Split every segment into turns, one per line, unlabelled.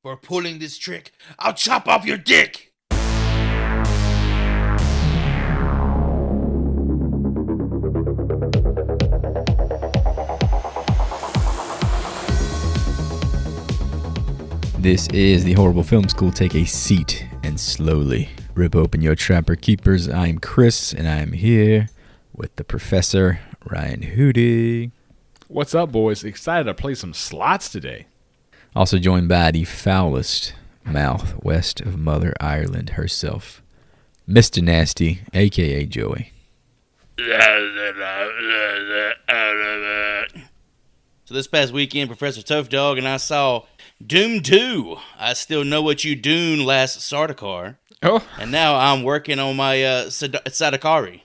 For pulling this trick, I'll chop off your dick!
This is the Horrible Film School. Take a seat and slowly rip open your Trapper Keepers. I'm Chris, and I'm here with the Professor, Ryan Hootie.
What's up, boys? Excited to play some slots today.
Also joined by the foulest mouth west of Mother Ireland herself, Mr. Nasty, a.k.a. Joey.
So this past weekend, Professor Tough Dog and I saw Doom 2. I still know what you doon last Sardaukar.
Oh.
And now I'm working on my Sadakari.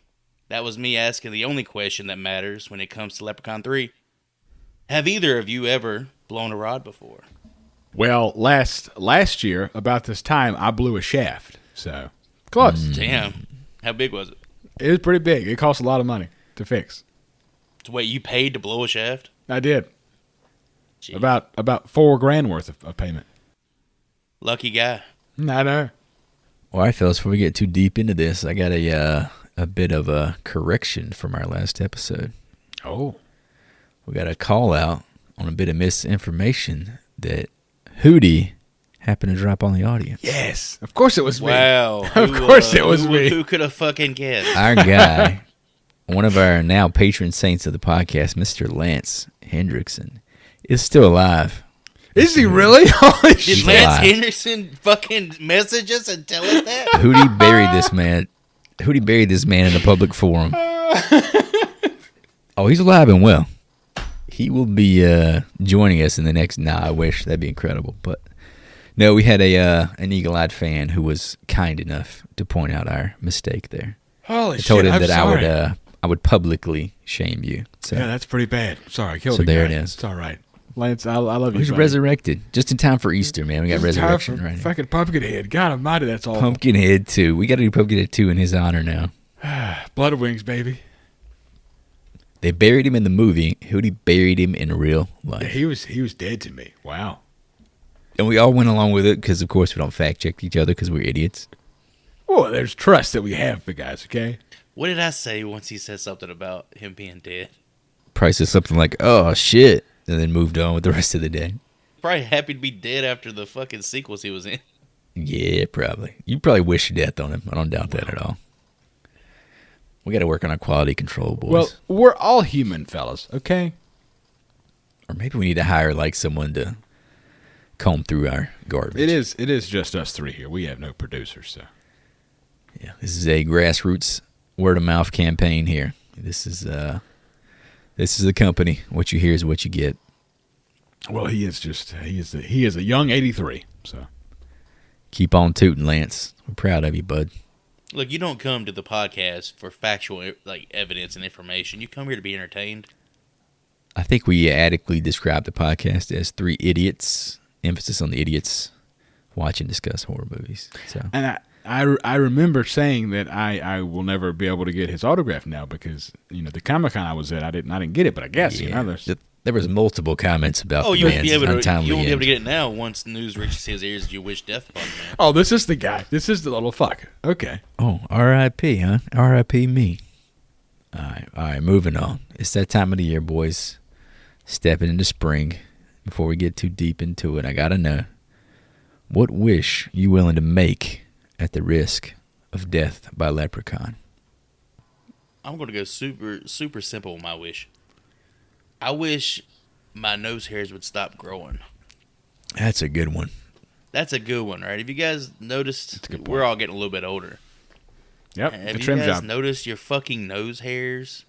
That was me asking the only question that matters when it comes to Leprechaun 3. Have either of you ever blown a rod before?
Well, last year, about this time, I blew a shaft. So, close.
Damn. How big was it?
It was pretty big. It cost a lot of money to fix.
So wait, you paid to blow a shaft?
I did.
Jeez.
About $4,000 worth of payment.
Lucky guy.
I know.
All right, fellas, before we get too deep into this, I got a bit of a correction from our last episode.
Oh.
We got a call out on a bit of misinformation that Hootie happened to drop on the audience.
Yes. Of course it was me.
Wow.
Of course it was me.
Who could have fucking guessed?
Our guy, one of our now patron saints of the podcast, Mr. Lance Hendrickson, is still alive.
Is he really? Holy
Did
shit.
Lance Henderson fucking message us and tell us that?
Hootie buried this man. Hootie buried this man in a public forum. Oh, he's alive and well. He will be joining us in the next. I wish that'd be incredible. But no, we had an eagle-eyed fan who was kind enough to point out our mistake there.
Holy
I told
shit.
him that
sorry.
I would publicly shame you. So,
Yeah, that's pretty bad. Sorry, I killed
So
a guy.
there it is.
It's all right. Lance, I love you.
he's
buddy.
resurrected just in time for Easter, man. We got
Just in time
resurrection
for
right here.
Fucking Pumpkinhead. God almighty, that's awful.
Pumpkinhead 2. We got to do Pumpkinhead 2 in his honor now.
Blood wings, baby.
They buried him in the movie. Hootie buried him in real life.
He was dead to me. Wow.
And we all went along with it because, of course, we don't fact-check each other because we're idiots.
Well, there's trust that we have for guys, okay?
What did I say once he said something about him being dead?
Probably said something like, oh, shit, and then moved on with the rest of the day.
Probably happy to be dead after the fucking sequels he was in.
Yeah, probably. You probably wish death on him. I don't doubt that at all. We got to work on our quality control, boys.
Well, we're all human, fellas, okay?
Or maybe we need to hire, like, someone to comb through our garbage.
It is just us three here. We have no producers, so.
Yeah, this is a grassroots word-of-mouth campaign here. This is the company. What you hear is what you get.
Well, he is a young 83, so.
Keep on tooting, Lance. We're proud of you, bud.
Look, you don't come to the podcast for factual evidence and information. You come here to be entertained.
I think we adequately described the podcast as three idiots, emphasis on the idiots, watch and discuss horror movies. So,
And I remember saying that I will never be able to get his autograph now because, the Comic-Con I was at, I didn't get it, but I guess,
there was multiple comments about
Oh,
the
you won't
man's
be able to.
untimely
You won't be able to
end.
get it now. Once news reaches his ears, you wish death upon the man.
Oh, this is the guy. This is the little fuck. Okay.
Oh, R.I.P., huh? R.I.P. me. All right, moving on. It's that time of the year, boys. Stepping into spring. Before we get too deep into it, I got to know, what wish you willing to make at the risk of death by leprechaun?
I'm going to go super, super simple with my wish. I wish my nose hairs would stop growing.
That's a good one.
That's a good one, right? Have you guys noticed?
a good point.
We're all getting a little bit older.
Yep.
Have
the
you
trim
guys
job.
noticed your fucking nose hairs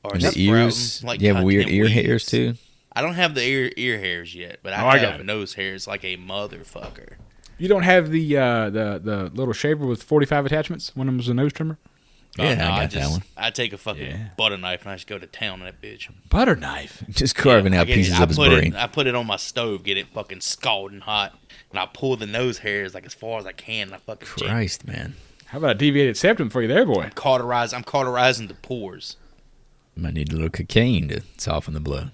are
And the
sprouting
ears.
like
You have weird
goddamn
ear
weeds?
hairs, too?
I don't have the ear hairs yet, but
Oh, I
I
got
have
it.
nose hairs like a motherfucker.
You don't have the little shaver with 45 attachments? One of them was a nose trimmer?
Yeah,
no,
I got that one.
I take a fucking
Yeah.
butter knife and I just go to town on that bitch.
Butter knife.
Just carving
Yeah,
out pieces of his brain.
I put it on my stove, get it fucking scalding hot, and I pull the nose hairs like as far as I can. And I fucking jam.
Christ, man.
How about a deviated septum for you there, boy?
I'm cauterizing the pores.
Might need a little cocaine to soften the blow.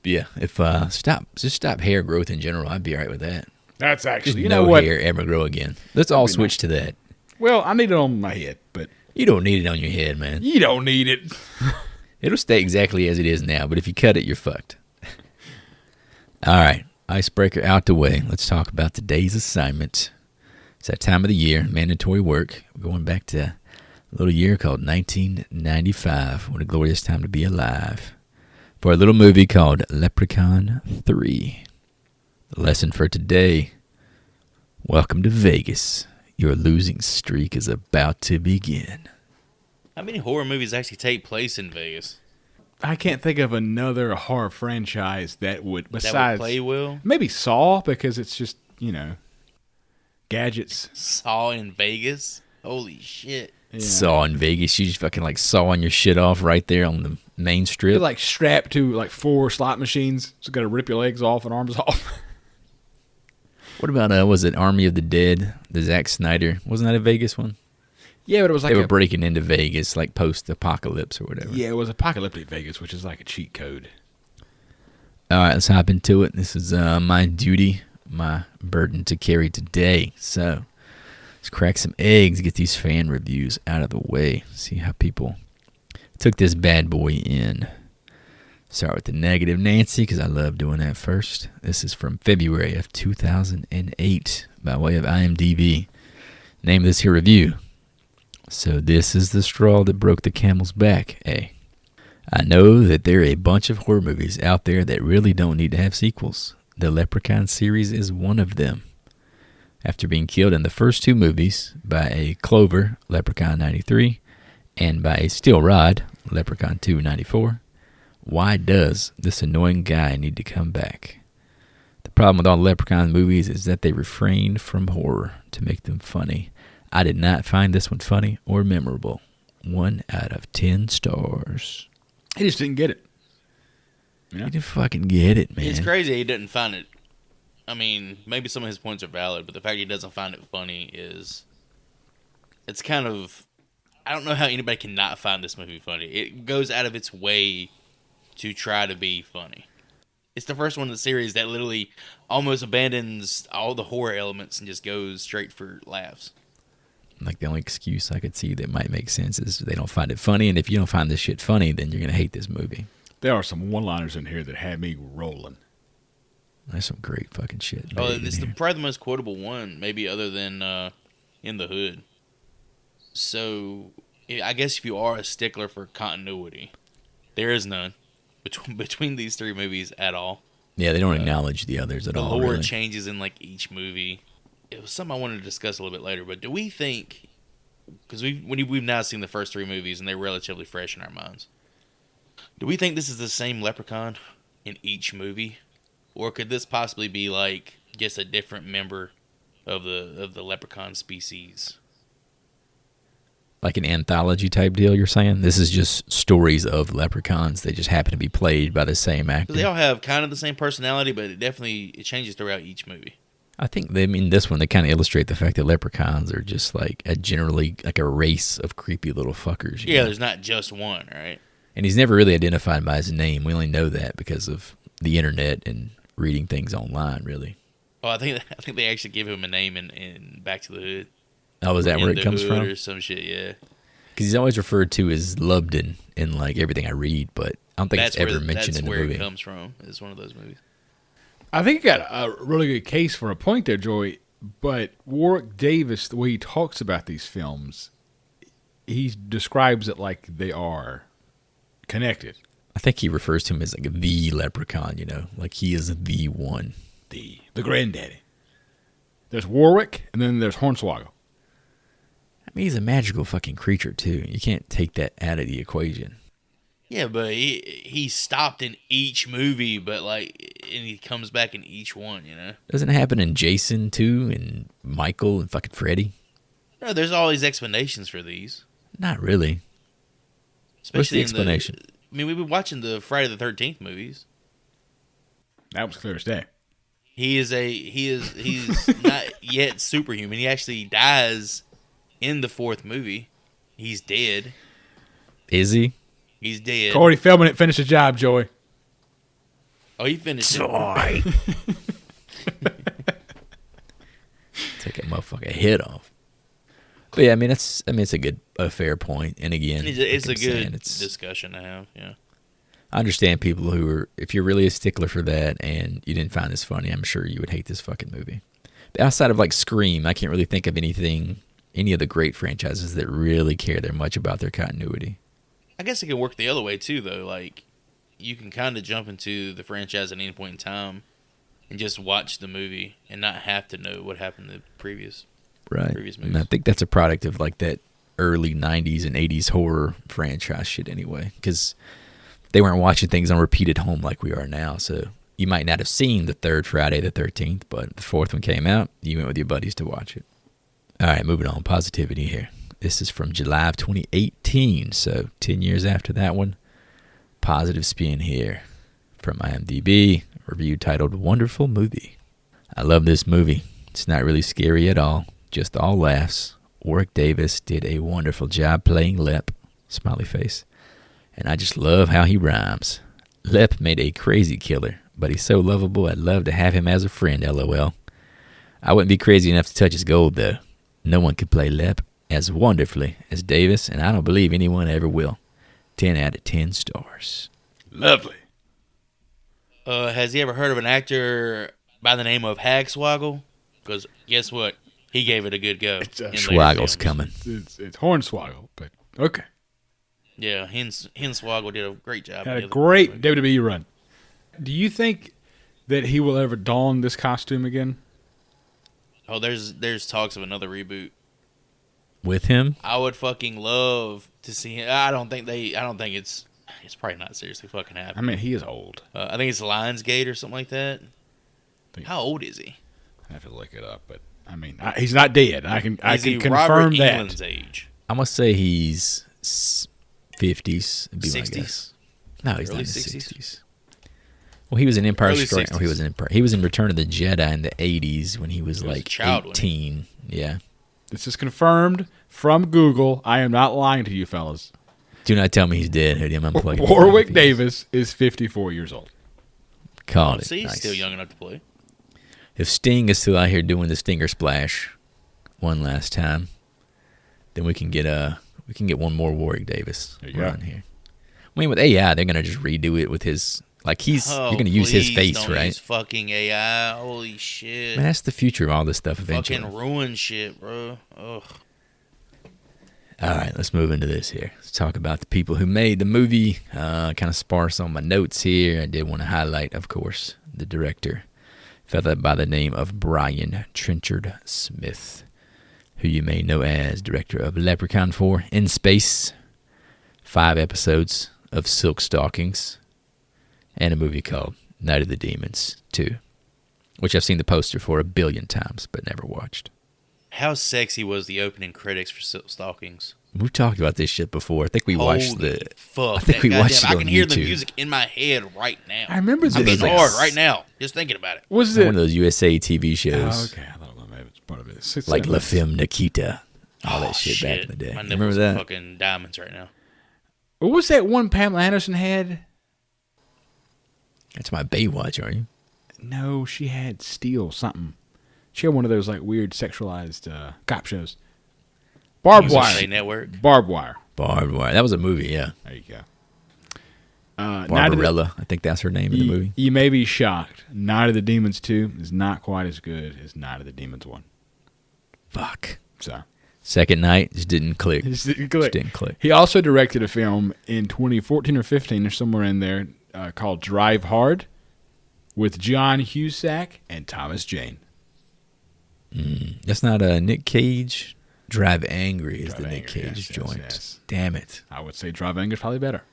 Yeah, if stop hair growth in general, I'd be all right with that.
That's actually,
Just
you
no
know what?
hair ever grow again. Let's all switch to that.
Well, I need it on my head, but
You don't need it on your head, man.
you don't need it.
It'll stay exactly as it is now, but if you cut it, you're fucked. All right, icebreaker out the way. Let's talk about today's assignment. It's that time of the year, mandatory work. We're going back to a little year called 1995. What a glorious time to be alive. For a little movie called Leprechaun 3. The lesson for today: welcome to Vegas. Your losing streak is about to begin.
How many horror movies actually take place in Vegas?
I can't think of another horror franchise that would, besides
play well?
maybe Saw, because it's just, gadgets.
Saw in Vegas? Holy shit.
Yeah.
Saw in Vegas. You just fucking like sawing your shit off right there on the main strip.
You're like strapped to like 4 slot machines, so got to rip your legs off and arms off.
What about, was it Army of the Dead? The Zack Snyder. Wasn't that a Vegas one?
Yeah, but it was like
They were breaking into Vegas, like post-apocalypse or whatever.
Yeah, it was apocalyptic Vegas, which is like a cheat code.
All right, let's hop into it. This is my duty, my burden to carry today. So let's crack some eggs, get these fan reviews out of the way, see how people took this bad boy in. Start with the negative Nancy, because I love doing that first. This is from February of 2008 by way of IMDb. Name of this here review: so this is the straw that broke the camel's back, eh? I know that there are a bunch of horror movies out there that really don't need to have sequels. The Leprechaun series is one of them. After being killed in the first 2 movies by a clover, Leprechaun 93, and by a steel rod, Leprechaun 2 94, why does this annoying guy need to come back? The problem with all Leprechaun movies is that they refrain from horror to make them funny. I did not find this one funny or memorable. 1 out of 10 stars.
He just didn't get it.
You didn't fucking get it, man.
It's crazy he didn't find it. I mean, maybe some of his points are valid, but the fact he doesn't find it funny is... It's kind of... I don't know how anybody can not find this movie funny. It goes out of its way to try to be funny. It's the first one in the series that literally almost abandons all the horror elements and just goes straight for laughs.
Like, the only excuse I could see that might make sense is they don't find it funny, and if you don't find this shit funny, then you're going to hate this movie.
There are some one-liners in here that had me rolling.
There's some great fucking shit.
Oh, it's probably the most quotable one, maybe other than In the Hood. So, I guess if you are a stickler for continuity, there is none between these 3 movies at all.
Yeah, they don't acknowledge the others at all.
The lore
really.
changes in like each movie. It was something I wanted to discuss a little bit later, but do we think, because we've now seen the first 3 movies and they're relatively fresh in our minds, do we think this is the same Leprechaun in each movie? Or could this possibly be like just a different member of the leprechaun species?
Like an anthology type deal, you're saying? This is just stories of leprechauns. They just happen to be played by the same actor.
They all have kind of the same personality, but it changes throughout each movie.
I think this one, they kind of illustrate the fact that leprechauns are just like generally like a race of creepy little fuckers.
Yeah, there's not just one, right?
And he's never really identified by his name. We only know that because of the internet and reading things online, really.
Oh, I think they actually give him a name in Back to the Hood.
Oh, is that where it comes from?
Or some shit, yeah.
Because he's always referred to as Lubden in like everything I read, but I don't think it's ever mentioned in the movie.
That's where it comes from. It's one of those movies.
I think you got a really good case for a point there, Joey. But Warwick Davis, the way he talks about these films, he describes it like they are connected.
I think he refers to him as like the leprechaun, like he is the one.
The granddaddy. There's Warwick, and then there's Hornswoggle.
I mean, he's a magical fucking creature, too. You can't take that out of the equation.
Yeah, but he stopped in each movie, and he comes back in each one,
Doesn't it happen in Jason, too, and Michael and fucking Freddy?
No, there's all these explanations for these.
Not really. What's the explanation?
We've been watching the Friday the 13th movies.
That was clear as day.
He's not yet superhuman. He actually dies in the 4th movie. He's dead.
Is he?
He's dead.
Corey Feldman didn't finish his job, Joey.
Oh, he finished it.
Soy. Take that motherfucker head off. But yeah, it's a fair point. And again,
It's
like
a
I'm saying,
good discussion to have. Yeah.
I understand people who are, if you're really a stickler for that and you didn't find this funny, I'm sure you would hate this fucking movie. But outside of like Scream, I can't really think of any of the great franchises that really care that much about their continuity.
I guess it can work the other way too, though. Like, you can kind of jump into the franchise at any point in time and just watch the movie and not have to know what happened in the previous movies.
And I think that's a product of like that early 90s and 80s horror franchise shit anyway, because they weren't watching things on repeat at home like we are now. So you might not have seen the third Friday the 13th, but the fourth one came out, you went with your buddies to watch it. All right, moving on. Positivity here. This is from July of 2018, so 10 years after that one. Positive spin here from IMDb, review titled Wonderful Movie. I love this movie. It's not really scary at all, just all laughs. Warwick Davis did a wonderful job playing Lep, smiley face, and I just love how he rhymes. Lep made a crazy killer, but he's so lovable I'd love to have him as a friend, LOL. I wouldn't be crazy enough to touch his gold, though. No one could play Lep as wonderfully as Davis, and I don't believe anyone ever will. 10 out of 10 stars.
Lovely.
Has he ever heard of an actor by the name of Hagswaggle? Because guess what? He gave it a good go.
Schwaggle's coming.
It's Hornswoggle, but okay.
Yeah, Henswoggle did a great job.
Had a great WWE run. Do you think that he will ever don this costume again?
Oh, there's talks of another reboot.
With him?
I would fucking love to see him. I don't think it's probably not seriously fucking happening.
I mean, he is old.
I think it's Lionsgate or something like that. How old is he?
I have to look it up, but I mean, he's not dead. I can confirm
Robert
that.
England's age?
I must say he's 50s.
60s?
No, he's
Early
not in his
60s?
60s. Well, he was in Empire
Early
Strikes.
60s.
Oh, he was in Return of the Jedi in the 80s when he was
He was
like
a child, wasn't
18. Yeah.
This is confirmed from Google. I am not lying to you, fellas.
Do not tell me he's dead. Hoodie, I'm unplugging.
Warwick Davis is 54 years old.
Called it.
See, he's
Nice.
still young enough to play.
If Sting is still out here doing the Stinger Splash one last time, then we can get one more Warwick Davis
There you
run
go.
here. I mean, with AI, they're gonna just redo it with his you're gonna use his face,
don't
right?
Use fucking AI. Holy shit.
Man, that's the future of all this stuff eventually.
Fucking ruin shit, bro. Ugh.
All right, let's move into this here. Let's talk about the people who made the movie. Kind of sparse on my notes here. I did want to highlight, of course, the director, fella by the name of Brian Trenchard Smith, who you may know as director of Leprechaun 4 In Space, 5 episodes of Silk Stockings, and a movie called Night of the Demons 2, which I've seen the poster for 1 billion times, but never watched.
How sexy was the opening critics for Silk Stockings?
We've talked about this shit before. I think we watched
Holy fuck.
I think we watched it
I
on
can hear the
YouTube.
music in my head right now.
I remember
I'm
this.
being hard right now, just thinking about it.
Was
one
it?
of those USA TV shows.
Oh, okay, I thought maybe it's part of it.
Like La Femme Nikita, all that shit back in the day.
My
You
nipples
remember
are
that?
fucking diamonds right now.
What was that one Pamela Anderson had?
That's my Baywatch, aren't you?
No, she had Steel something. She had one of those like weird sexualized cop shows. Barbed
USA
Wire.
Network.
Barbed Wire.
Barbed Wire. That was a movie, yeah.
There you go. Night of the-
Barbarella, I think that's her name in the movie.
You may be shocked. Night of the Demons 2 is not quite as good as Night of the Demons 1.
Fuck.
So
Second night just didn't click.
Just didn't
Just didn't click.
He also directed a film in 2014 or 15 or somewhere in there called Drive Hard with John Cusack and Thomas Jane.
That's not a Nick Cage. Drive Angry is
Drive
the Nick
Angry,
Cage
yes,
joint.
yes.
Damn it.
I would say Drive Angry is probably better.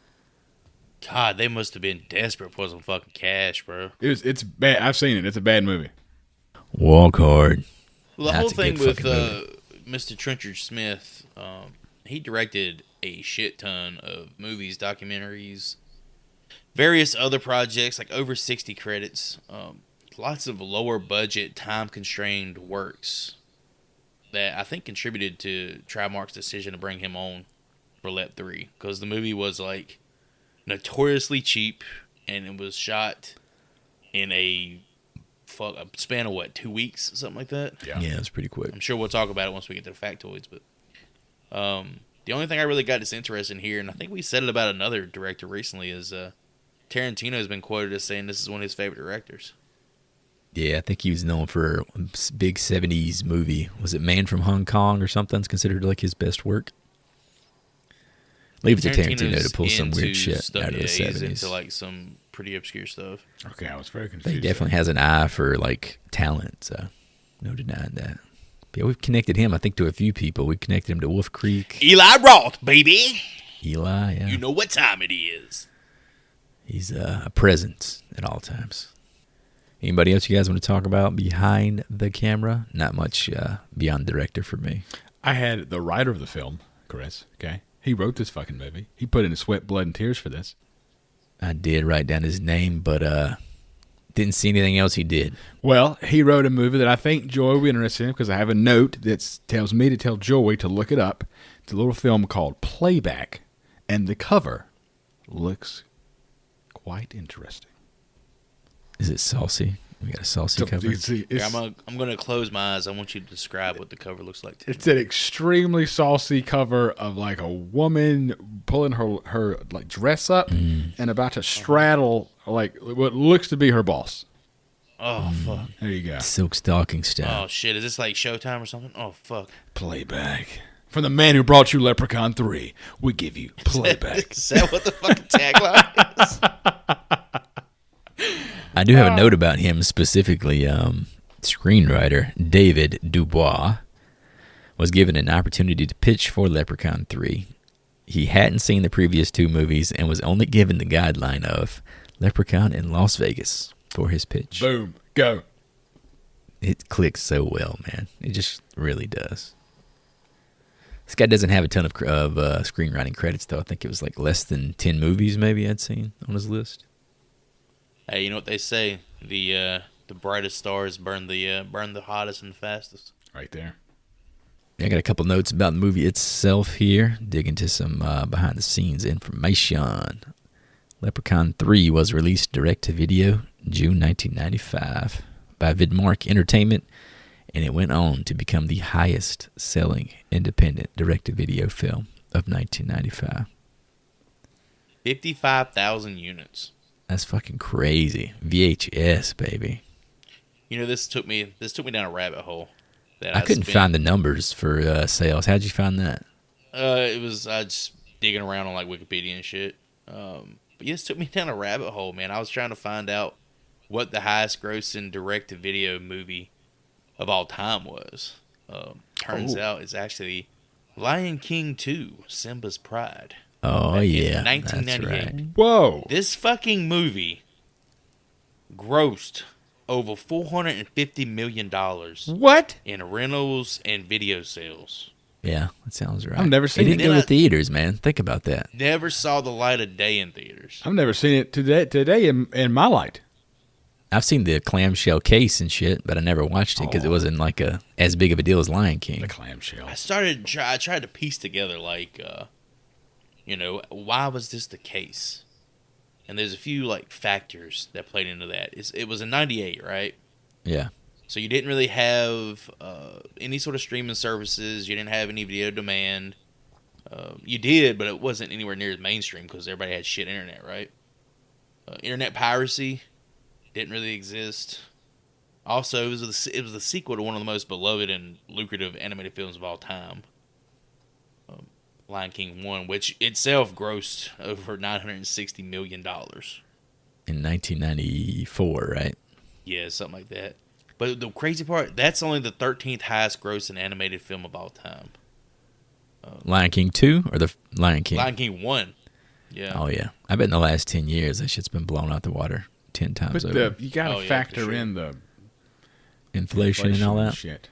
God, they must have been desperate for some fucking cash, bro.
It's bad. I've seen it. It's a bad movie.
Walk Hard.
Well, the
That's
whole
a
thing
good
with
fucking movie.
Mr. Trenchard Smith, he directed a shit ton of movies, documentaries, various other projects, like over 60 credits. Lots of lower budget, time constrained works that I think contributed to Trimark's decision to bring him on for Lep 3, because the movie was like notoriously cheap and it was shot in a span of what, 2 weeks, something like that.
Yeah.
Yeah, it was pretty quick.
I'm sure we'll talk about it once we get to the factoids. But the only thing I really got that's interesting here, and I think we said it about another director recently, is Tarantino has been quoted as saying this is one of his favorite directors.
Yeah, I think he was known for a big 70s movie. Was it Man from Hong Kong or something? It's considered like his best work. Leave it to Tarantino to pull some weird shit
stuff,
out of the
He's
70s.
into like some pretty obscure stuff.
Okay, I was very
But
confused.
he definitely has an eye for like talent, so no denying that. But yeah, we've connected him, I think, to a few people. We connected him to Wolf Creek.
Eli Roth, baby.
Eli, yeah.
You know what time it is.
He's a presence at all times. Anybody else you guys want to talk about behind the camera? Not much beyond director for me.
I had the writer of the film, Chris. Okay, he wrote this fucking movie. He put in his sweat, blood, and tears for this.
I did write down his name, but didn't see anything else he did.
Well, he wrote a movie that I think Joy will be interested in because I have a note that tells me to tell Joy to look it up. It's a little film called Playback, and the cover looks quite interesting.
Is it saucy? We got a saucy cover.
I'm gonna close my eyes. I want you to describe what the cover looks like.
It's an extremely saucy cover of like a woman pulling her like dress up and about to straddle like what looks to be her boss.
Oh fuck!
There you go.
Silk stocking style.
Oh shit! Is this like Showtime or something? Oh fuck!
Playback. From the man who brought you Leprechaun 3, we give you playback.
Is that what the fucking tagline is?
I do have a note about him specifically. Screenwriter David Dubois was given an opportunity to pitch for Leprechaun 3. He hadn't seen the previous two movies and was only given the guideline of Leprechaun in Las Vegas for his pitch.
Boom. Go.
It clicks so well, man. It just really does. This guy doesn't have a ton of screenwriting credits, though. I think it was like less than 10 movies maybe I'd seen on his list.
Hey, you know what they say? The brightest stars burn the hottest and the fastest.
Right there.
I got a couple notes about the movie itself here. Dig into some behind-the-scenes information. Leprechaun 3 was released direct-to-video June 1995 by Vidmark Entertainment, and it went on to become the highest-selling independent direct-to-video film of 1995.
55,000 units.
That's fucking crazy. VHS, baby.
You know, this took me down a rabbit hole.
I couldn't find the numbers for sales. How'd you find that?
It was just digging around on like Wikipedia and shit. But yeah, this took me down a rabbit hole, man. I was trying to find out what the highest grossing direct-to-video movie of all time was. Turns out it's actually Lion King 2, Simba's Pride.
Oh, yeah.
1998.
That's right.
Whoa.
This fucking movie grossed over $450 million
What?
in rentals and video sales.
Yeah, that sounds right.
I've never seen
it. Didn't
it.
go to theaters, man. Think about that.
Never saw the light of day in theaters.
I've never seen it today in my light.
I've seen the clamshell case and shit, but I never watched it because it wasn't like as big of a deal as Lion King.
The clamshell.
I tried to piece together like, why was this the case? And there's a few like factors that played into that. It was in '98, right?
Yeah.
So you didn't really have any sort of streaming services. You didn't have any video demand. You did, but it wasn't anywhere near as mainstream because everybody had shit internet, right? Internet piracy didn't really exist. Also, it was the sequel to one of the most beloved and lucrative animated films of all time, Lion King 1, which itself grossed over $960 million.
In 1994, right?
Yeah, something like that. But the crazy part, that's only the 13th highest grossing animated film of all time.
Lion King 2 or the Lion King?
Lion King 1. Yeah.
Oh, yeah. I bet in the last 10 years, that shit's been blown out the water 10 times
But
over.
you got to
Oh, yeah,
factor
for sure.
in the
Inflation and all that.
Shit.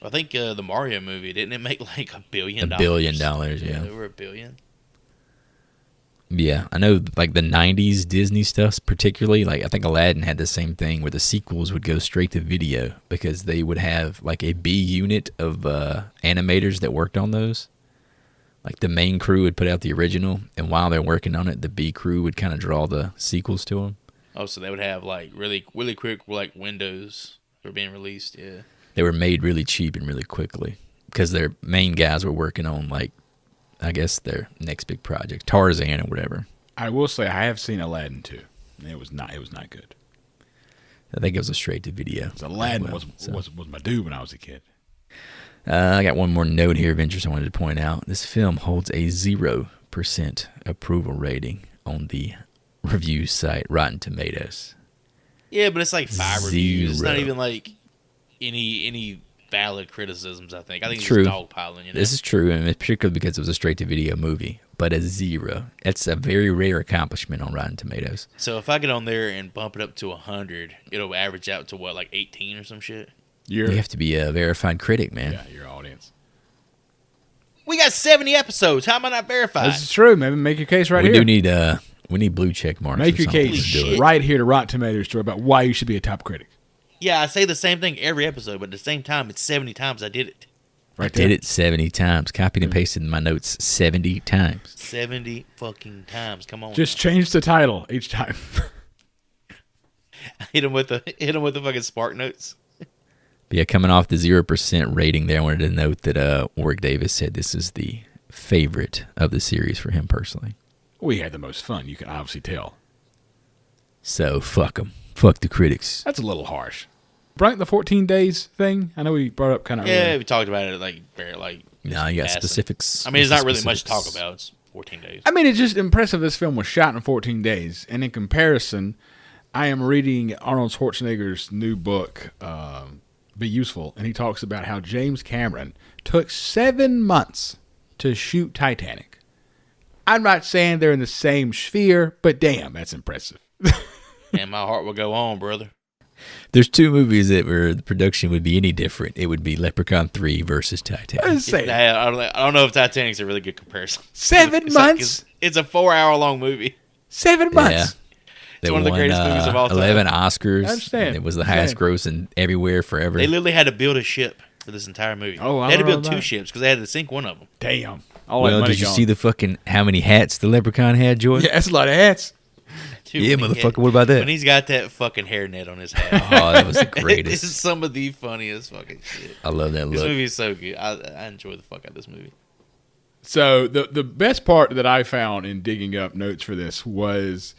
I think the Mario movie, didn't it make like $1 billion?
$1 billion, yeah.
Over $1 billion.
Yeah, I know like the 90s Disney stuff particularly, like I think Aladdin had the same thing where the sequels would go straight to video because they would have like a B unit of animators that worked on those. Like the main crew would put out the original, and while they're working on it, the B crew would kind of draw the sequels to them.
Oh, so they would have like really quick like windows for being released. Yeah.
They were made really cheap and really quickly because their main guys were working on like, I guess their next big project, Tarzan or whatever.
I will say I have seen Aladdin too. It was not good.
I think it was a straight to video.
So Aladdin was my dude when I was a kid.
I got one more note here of interest I wanted to point out. This film holds a 0% approval rating on the review site Rotten Tomatoes.
Yeah, but it's like 5 reviews. It's not
0.
even like any valid criticisms. I think it's
True.
just dogpiling.
This is true, and particularly because it was a straight to video movie. But a 0, that's a very rare accomplishment on Rotten Tomatoes.
So if I get on there and bump it up to 100, it'll average out to what, like 18 or some shit.
You have to be a verified critic, man.
Yeah, your audience.
We got 70 episodes. How am I not verified?
This is true. Maybe make your case right here.
We need blue check marks.
Make your
Let's
case
do it.
right here to Rotten Tomatoes story about why you should be a top critic.
Yeah, I say the same thing every episode, but at the same time, it's 70 times I did it.
Right
I did it 70 times. Copied and pasted in my notes 70 times.
70 fucking times. Come on.
Just change the title each time.
hit him with the fucking spark notes.
But yeah, coming off the 0% rating there, I wanted to note that Warwick Davis said this is the favorite of the series for him personally.
We had the most fun. You can obviously tell.
So fuck them. Fuck the critics.
That's a little harsh. Right, the 14 days thing. I know we brought it up kind of.
Yeah,
earlier.
we talked about it like very like.
No, you got
passing.
specifics.
I mean, it's
What's
not
the
really much to talk
specifics?
about. It's 14 days.
I mean, it's just impressive. This film was shot in 14 days, and in comparison, I am reading Arnold Schwarzenegger's new book, "Be Useful," and he talks about how James Cameron took 7 months to shoot Titanic. I'm not saying they're in the same sphere, but damn, that's impressive.
And my heart will go on, brother.
There's 2 movies that where the production would be any different. It would be Leprechaun 3 versus
I
Titanic.
was saying,
I don't know if Titanic's a really good comparison.
7 months?
It's a 4-hour-long movie.
7 months.
They
one of the
won,
greatest movies of all time.
11 Oscars.
I understand.
And it was the highest gross in everywhere forever.
They literally had to build a ship for this entire movie.
Oh, I
they had to
don't know
build 2
about
ships because they had to sink one of them.
Damn. All that
Well,
money
did you
gone.
see the fucking how many hats the Leprechaun had, Joy?
Yeah, that's a lot of hats.
Dude,
Yeah,
when he
motherfucker, what about that?
When he's got that fucking hairnet on his head.
Oh, that was the
It's
greatest.
some of the funniest fucking shit.
I love that
This
look.
movie is so good. I enjoy the fuck out of this movie.
So the best part that I found in digging up notes for this was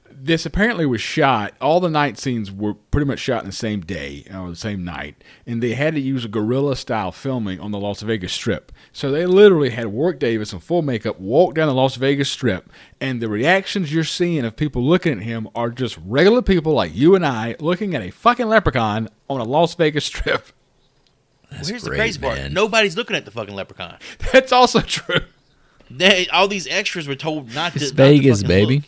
this apparently was shot. All the night scenes were pretty much shot in the same day, or the same night, and they had to use a guerrilla style filming on the Las Vegas Strip. So they literally had Warwick Davis in full makeup walk down the Las Vegas Strip, and the reactions you're seeing of people looking at him are just regular people like you and I looking at a fucking leprechaun on a Las Vegas Strip.
That's
Here's
great,
the crazy part.
man.
Nobody's looking at the fucking leprechaun.
That's also true.
All these extras were told not to.
It's
not to
Vegas,
fucking
baby.
look.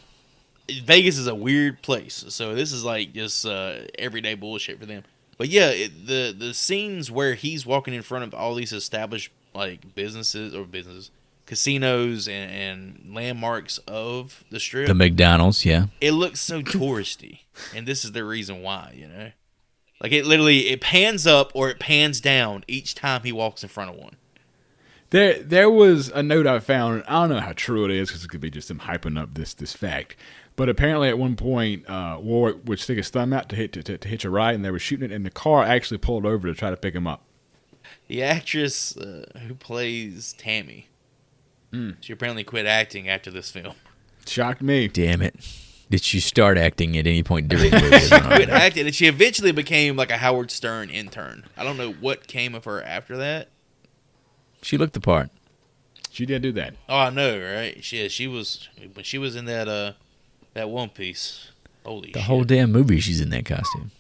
Vegas is a weird place, so this is like just everyday bullshit for them. But yeah, the scenes where he's walking in front of all these established like businesses, casinos, and landmarks of the strip,
The McDonald's, yeah.
it looks so touristy, and this is the reason why. Like it pans up or it pans down each time he walks in front of one.
There was a note I found. I don't know how true it is because it could be just them hyping up this fact. But apparently, at one point, Warwick would stick his thumb out to hitch a ride, and they were shooting it, and the car actually pulled over to try to pick him up.
The actress who plays Tammy, she apparently quit acting after this film.
Shocked me.
Damn it. Did she start acting at any point during the movie?
She quit acting, and she eventually became like a Howard Stern intern. I don't know what came of her after that.
She looked the part.
She did do that.
Oh, I know, right? She was when she was in that One Piece. Holy
The
shit.
whole damn movie she's in that costume.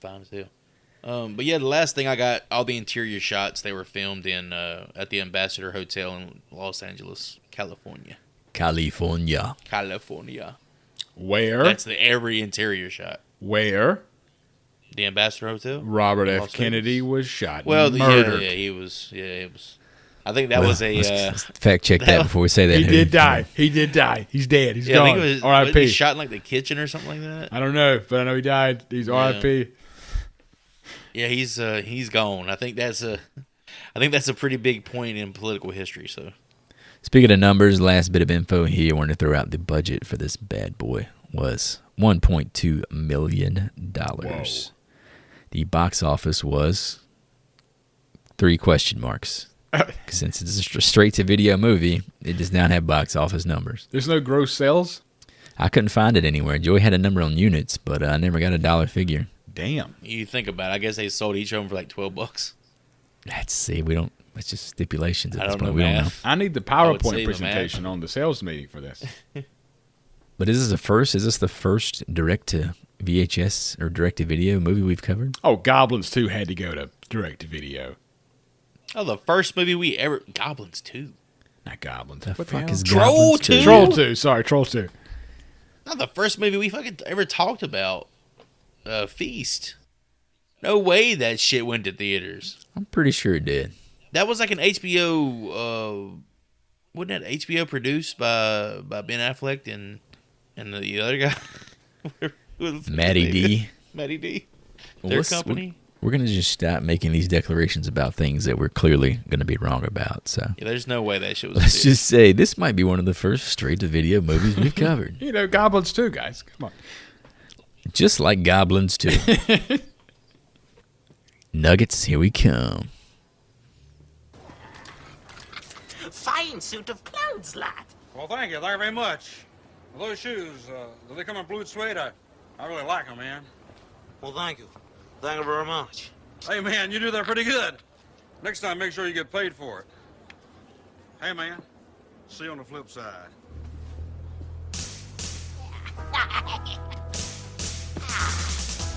Fine as hell. But yeah, the last thing I got, all the interior shots, they were filmed in at the Ambassador Hotel in Los Angeles, California.
California.
Where?
That's every interior shot.
Where
The Ambassador Hotel.
Robert F.
Las
Kennedy
Vegas.
was shot.
Well,
and murdered.
yeah, he was. Yeah, it was. I think that
Well,
was a.
let's fact check that before we say that.
He did die. He did die. He's dead. He's
Yeah,
gone.
I think it was.
R.I.P.
He shot in like the kitchen or something like that.
I don't know, but I know he died. He's R.I.P.
Yeah, he's gone. I think that's a pretty big point in political history. So
Speaking of numbers, last bit of info here. I want to throw out the budget for this bad boy. was $1.2 million.
Whoa.
The box office was 3 question marks. Since it's a straight-to-video movie, it does not have box office numbers.
There's no gross sales?
I couldn't find it anywhere. Joey had a number on units, but I never got a dollar figure.
Damn.
You think about it, I guess they sold each of them for like $12.
Let's see. We don't. It's just stipulations at
I
this
don't
point.
know
We don't know.
math.
I need the
I would say
PowerPoint
the
presentation on the sales meeting for this.
But is this the first direct to VHS or direct to video movie we've covered?
Oh, Goblins 2 had to go to direct to video.
Oh, the first movie we ever... Goblins 2.
Not Goblins.
The
What
fuck
hell?
is
Troll
Goblins 2?
2?
Troll 2. Sorry, Troll 2.
Not the first movie we fucking ever talked about. Feast. No way that shit went to theaters.
I'm pretty sure it did.
That was like an HBO... wasn't that HBO produced by Ben Affleck and the other guy? Who the fuck
Matty
is his name?
D.
Matty D.
Well,
Their
let's-
company.
We're going to just stop making these declarations about things that we're clearly going to be wrong about. So
Yeah, there's no way that shit was.
let's just say this might be one of the first straight-to-video movies we've covered.
You know, Goblins 2, guys. Come on.
Just like Goblins 2. Nuggets, here we come.
Fine suit of clothes, lad.
Well, thank you very much. Those shoes, do they come in blue suede? I really like them, man.
Well, thank you. Thank you very much.
Hey, man, you do that pretty good. Next time, make sure you get paid for it. Hey, man, see you on the flip side.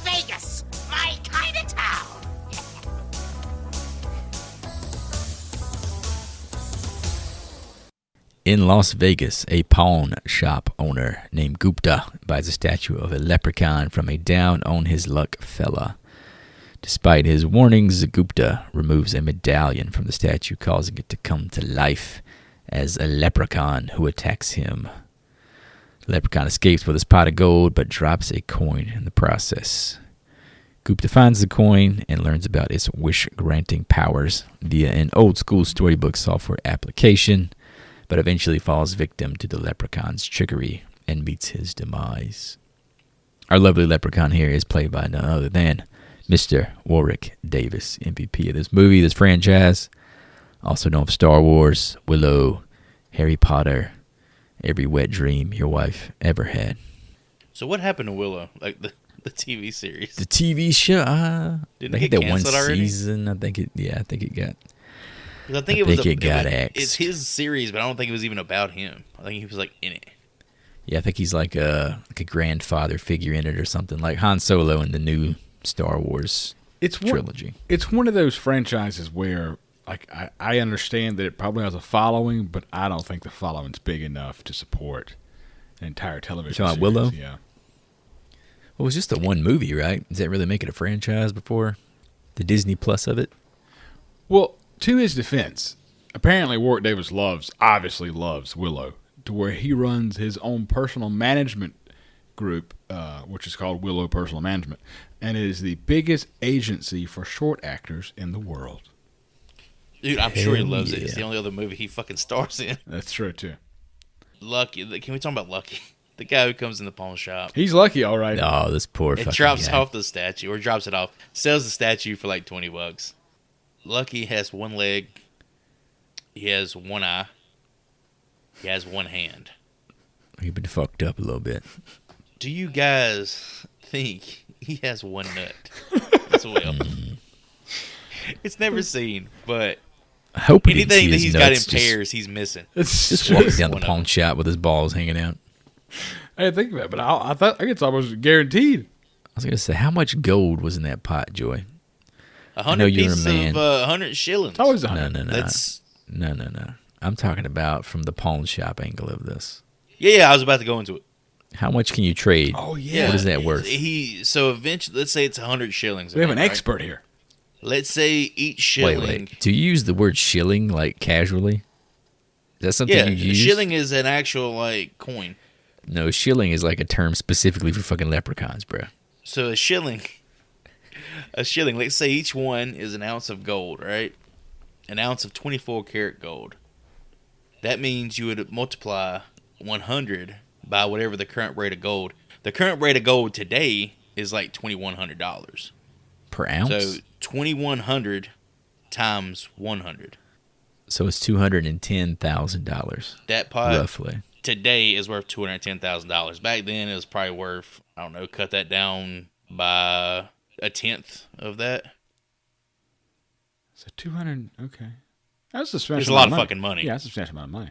Vegas, my kind of town.
In Las Vegas, a pawn shop owner named Gupta buys a statue of a leprechaun from a down-on-his-luck fella. Despite his warnings, Gupta removes a medallion from the statue, causing it to come to life as a leprechaun who attacks him. The leprechaun escapes with his pot of gold, but drops a coin in the process. Gupta finds the coin and learns about its wish-granting powers via an old-school storybook software application, but eventually falls victim to the leprechaun's trickery and meets his demise. Our lovely leprechaun here is played by none other than Mr. Warwick Davis, MVP of this movie, this franchise, also known for Star Wars, Willow, Harry Potter, every wet dream your wife ever had.
So what happened to Willow? Like the TV series?
The TV show,
Didn't
I
it
think
get
that one
canceled already?
season. I think it got.
'Cause I think
it got axed.
It's his series, but I don't think it was even about him. I think he was like in it.
Yeah, I think he's like a grandfather figure in it or something, like Han Solo in the new Star Wars trilogy.
It's one of those franchises where, like, I understand that it probably has a following, but I don't think the following's big enough to support an entire television
talking
series.
about Willow?
Yeah.
Well, it was just the one movie, right? Does that really make it a franchise before the Disney Plus of it?
Well, to his defense, apparently Warwick Davis obviously loves Willow, to where he runs his own personal management group, which is called Willow Personal Management, and it is the biggest agency for short actors in the world.
Dude, I'm sure he
Hell
loves it.
yeah.
It's the only other movie he fucking stars in.
That's true, too.
Lucky. Can we talk about Lucky? The guy who comes in the pawn shop.
He's lucky, all right.
Oh, this poor
It
fucking
drops
guy.
off the statue, or drops it off. Sells the statue for like $20. Lucky has one leg. He has one eye. He has one hand.
He's been fucked up a little bit.
Do you guys think he has one nut as well? It's never seen, but
I hope we didn't
anything
see
that
his
he's got in
nuts
pairs, he's missing.
It's
just
true.
walking down the
One of
pawn
them.
shop with his balls hanging out.
I didn't think of it, but I thought it's almost guaranteed.
I was gonna say, how much gold was in that pot, Joy?
100
you're a
pieces
man.
of 100 shillings.
It's always
No,
100.
no.
That's
No. I'm talking about from the pawn shop angle of this.
yeah. I was about to go into it.
How much can you trade?
Oh, yeah.
What is that worth?
So eventually, let's say it's 100 shillings.
We have an
right?
expert here.
Let's say each shilling.
Wait. Do you use the word shilling like casually? Is that something
Yeah,
you use?
shilling is an actual like coin.
No, shilling is like a term specifically for fucking leprechauns, bro.
So a shilling. Let's say each one is an ounce of gold, right? An ounce of 24 karat gold. That means you would multiply 100 by whatever the current rate of gold. The current rate of gold today is like $2,100.
Per ounce?
So 2,100 times 100.
So it's $210,000.
That pot
roughly.
today is worth $210,000. Back then, it was probably worth, I don't know, cut that down by a tenth of that.
So 200. Okay, that's a substantial.
It's a lot of
money.
fucking money.
Yeah, that's a substantial amount of money.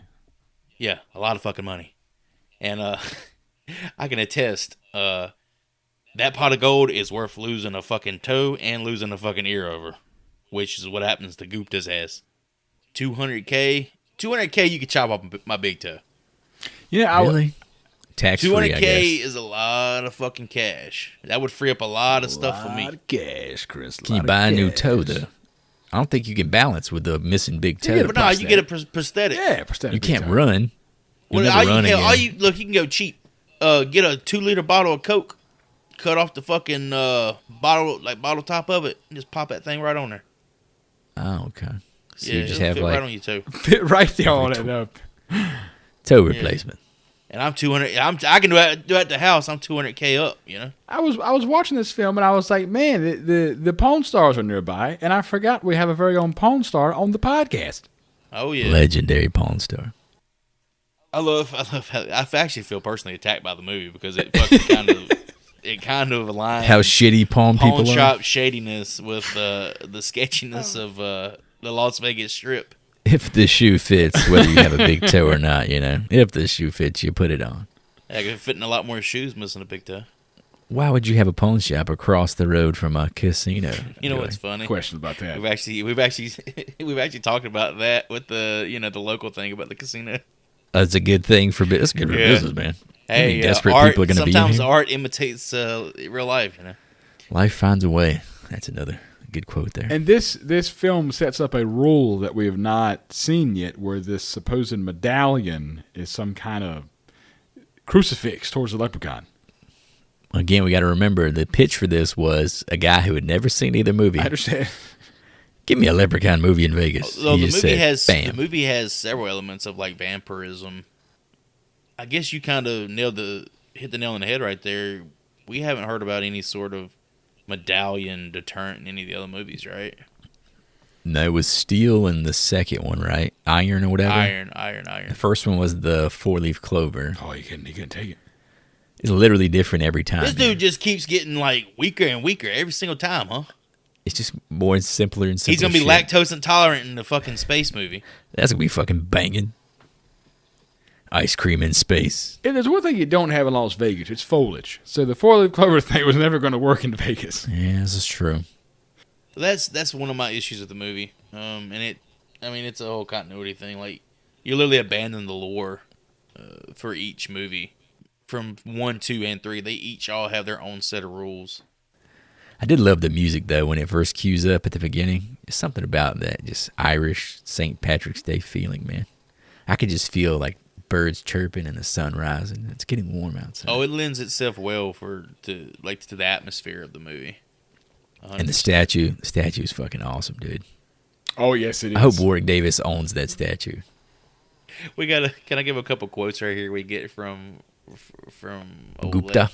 Yeah, a lot of fucking money. And I can attest, that pot of gold is worth losing a fucking toe and losing a fucking ear over, which is what happens to Gupta's ass. $200K you could chop off my big toe.
Yeah,
Really? Tax free, I
200K
guess.
is a lot of fucking cash. That would free up a lot of stuff for me.
Lot of cash, Chris.
Can you buy a new toe, though? I don't think you can balance with the missing big toe.
Yeah, but no, you get a prosthetic.
Yeah, prosthetic.
You can't
toe.
run. You'll
Well,
never run again.
look, you can go cheap. Get a 2-liter bottle of Coke, cut off the fucking bottle top of it, and just pop that thing right on there.
Oh, okay. So
Yeah,
you just
it'll
have
fit
like
right on your toe.
Fit right there on it up.
toe replacement.
And I'm 200. I can do it at the house. I'm 200K up. You know.
I was watching this film and I was like, man, the Pawn Stars are nearby, and I forgot we have a very own Pawn Star on the podcast.
Oh yeah.
Legendary Pawn Star.
I love how I actually feel personally attacked by the movie because it fucking kind of aligns
How shitty pawn
pawn
people
shop
are.
shadiness with the sketchiness of the Las Vegas Strip.
If the shoe fits, whether you have a big toe or not, you know. If the shoe fits, you put it on.
I could fit in a lot more shoes missing a big toe.
Why would you have a pawn shop across the road from a casino?
You know
Joey?
what's funny?
Question about that.
We've actually talked about that with the local thing about the casino.
That's a good thing for business. Good for
Yeah.
business, man.
Hey,
desperate
art,
people are going to be in
sometimes
here.
art imitates real life. You know.
Life finds a way. That's another good quote there.
And this film sets up a rule that we have not seen yet, where this supposed medallion is some kind of crucifix towards the leprechaun.
Again, we got to remember the pitch for this was a guy who had never seen either movie.
I understand.
Give me a Leprechaun movie in Vegas.
Although
He
the
just
movie
said,
has
bam.
the movie has several elements of like vampirism. I guess you kind of hit the nail on the head right there. We haven't heard about any sort of medallion deterrent in any of the other movies, right?
No, it was steel in the second one, right? Iron or whatever.
Iron.
The first one was the 4-leaf clover.
Oh, he couldn't take it.
It's literally different every time.
This dude just keeps getting like weaker and weaker every single time, huh?
It's just more simpler and simpler.
He's gonna be
shit.
lactose intolerant in the fucking space movie.
That's gonna be fucking banging. Ice cream in space.
And there's one thing you don't have in Las Vegas. It's foliage. So the 4-leaf clover thing was never going to work in Vegas.
Yeah, this is true.
That's one of my issues with the movie. And it's a whole continuity thing. Like, you literally abandon the lore for each movie. From 1, 2, and 3, they each all have their own set of rules.
I did love the music though when it first cues up at the beginning. There's something about that, just Irish St. Patrick's Day feeling, man. I could just feel like birds chirping and the sun rising. It's getting warm outside.
Oh, it lends itself well to the atmosphere of the movie.
And the statue is fucking awesome, dude.
Oh, yes, it is.
I hope Warwick Davis owns that statue.
Can I give a couple quotes right here we get from old
Gupta.
Lep?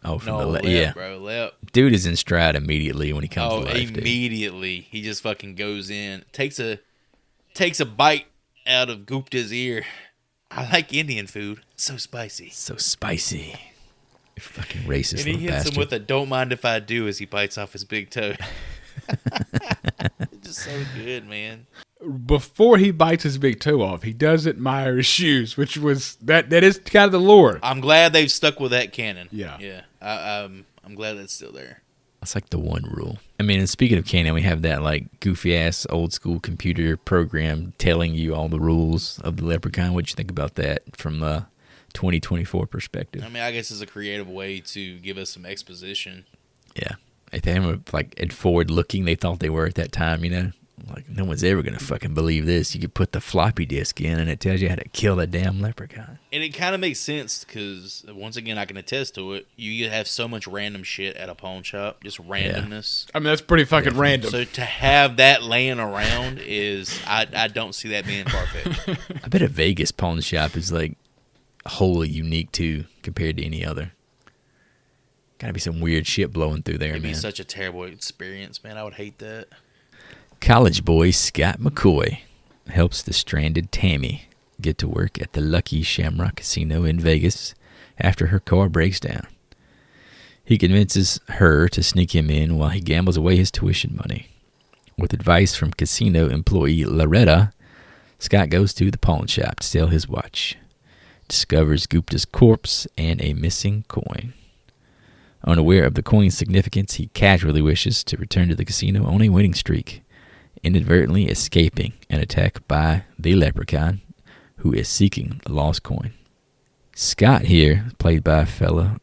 Oh, from
No,
the
Lep,
yeah.
bro, Lep.
Dude is in stride immediately when he comes
Oh,
to life, dude.
immediately. He just fucking goes in. Takes a bite out of Gupta's ear. I like Indian food. It's so spicy.
So spicy. You fucking racist
And he
little
hits
bastard.
him with a "don't mind if I do" as he bites off his big toe. It's just so good, man.
Before he bites his big toe off, he does admire his shoes, which was that is kind of the lore.
I'm glad they've stuck with that canon.
Yeah.
I'm glad that's still there.
That's like the one rule. I mean, and speaking of canon, we have that like goofy ass old school computer program telling you all the rules of the Leprechaun. What you think about that from a 2024 perspective?
I mean, I guess it's a creative way to give us some exposition.
Yeah, if they were like forward looking, they thought they were at that time. You know, like no one's ever gonna fucking believe this. You could put the floppy disk in, and it tells you how to kill that damn leprechaun.
And it kind of makes sense because, once again, I can attest to it. You have so much random shit at a pawn shop, just randomness.
I mean, that's pretty fucking random.
So to have that laying around is, I don't see that being far-fetched.
I bet a Vegas pawn shop is like wholly unique too compared to any other. Gotta be some weird shit blowing through there,
It'd be
man.
such a terrible experience, man. I would hate that.
College boy Scott McCoy helps the stranded Tammy get to work at the Lucky Shamrock Casino in Vegas after her car breaks down. He convinces her to sneak him in while he gambles away his tuition money. With advice from casino employee Loretta, Scott goes to the pawn shop to sell his watch. Discovers Gupta's corpse and a missing coin. Unaware of the coin's significance, he casually wishes to return to the casino on a winning streak, inadvertently escaping an attack by the Leprechaun, who is seeking the lost coin. Scott here, played by a fella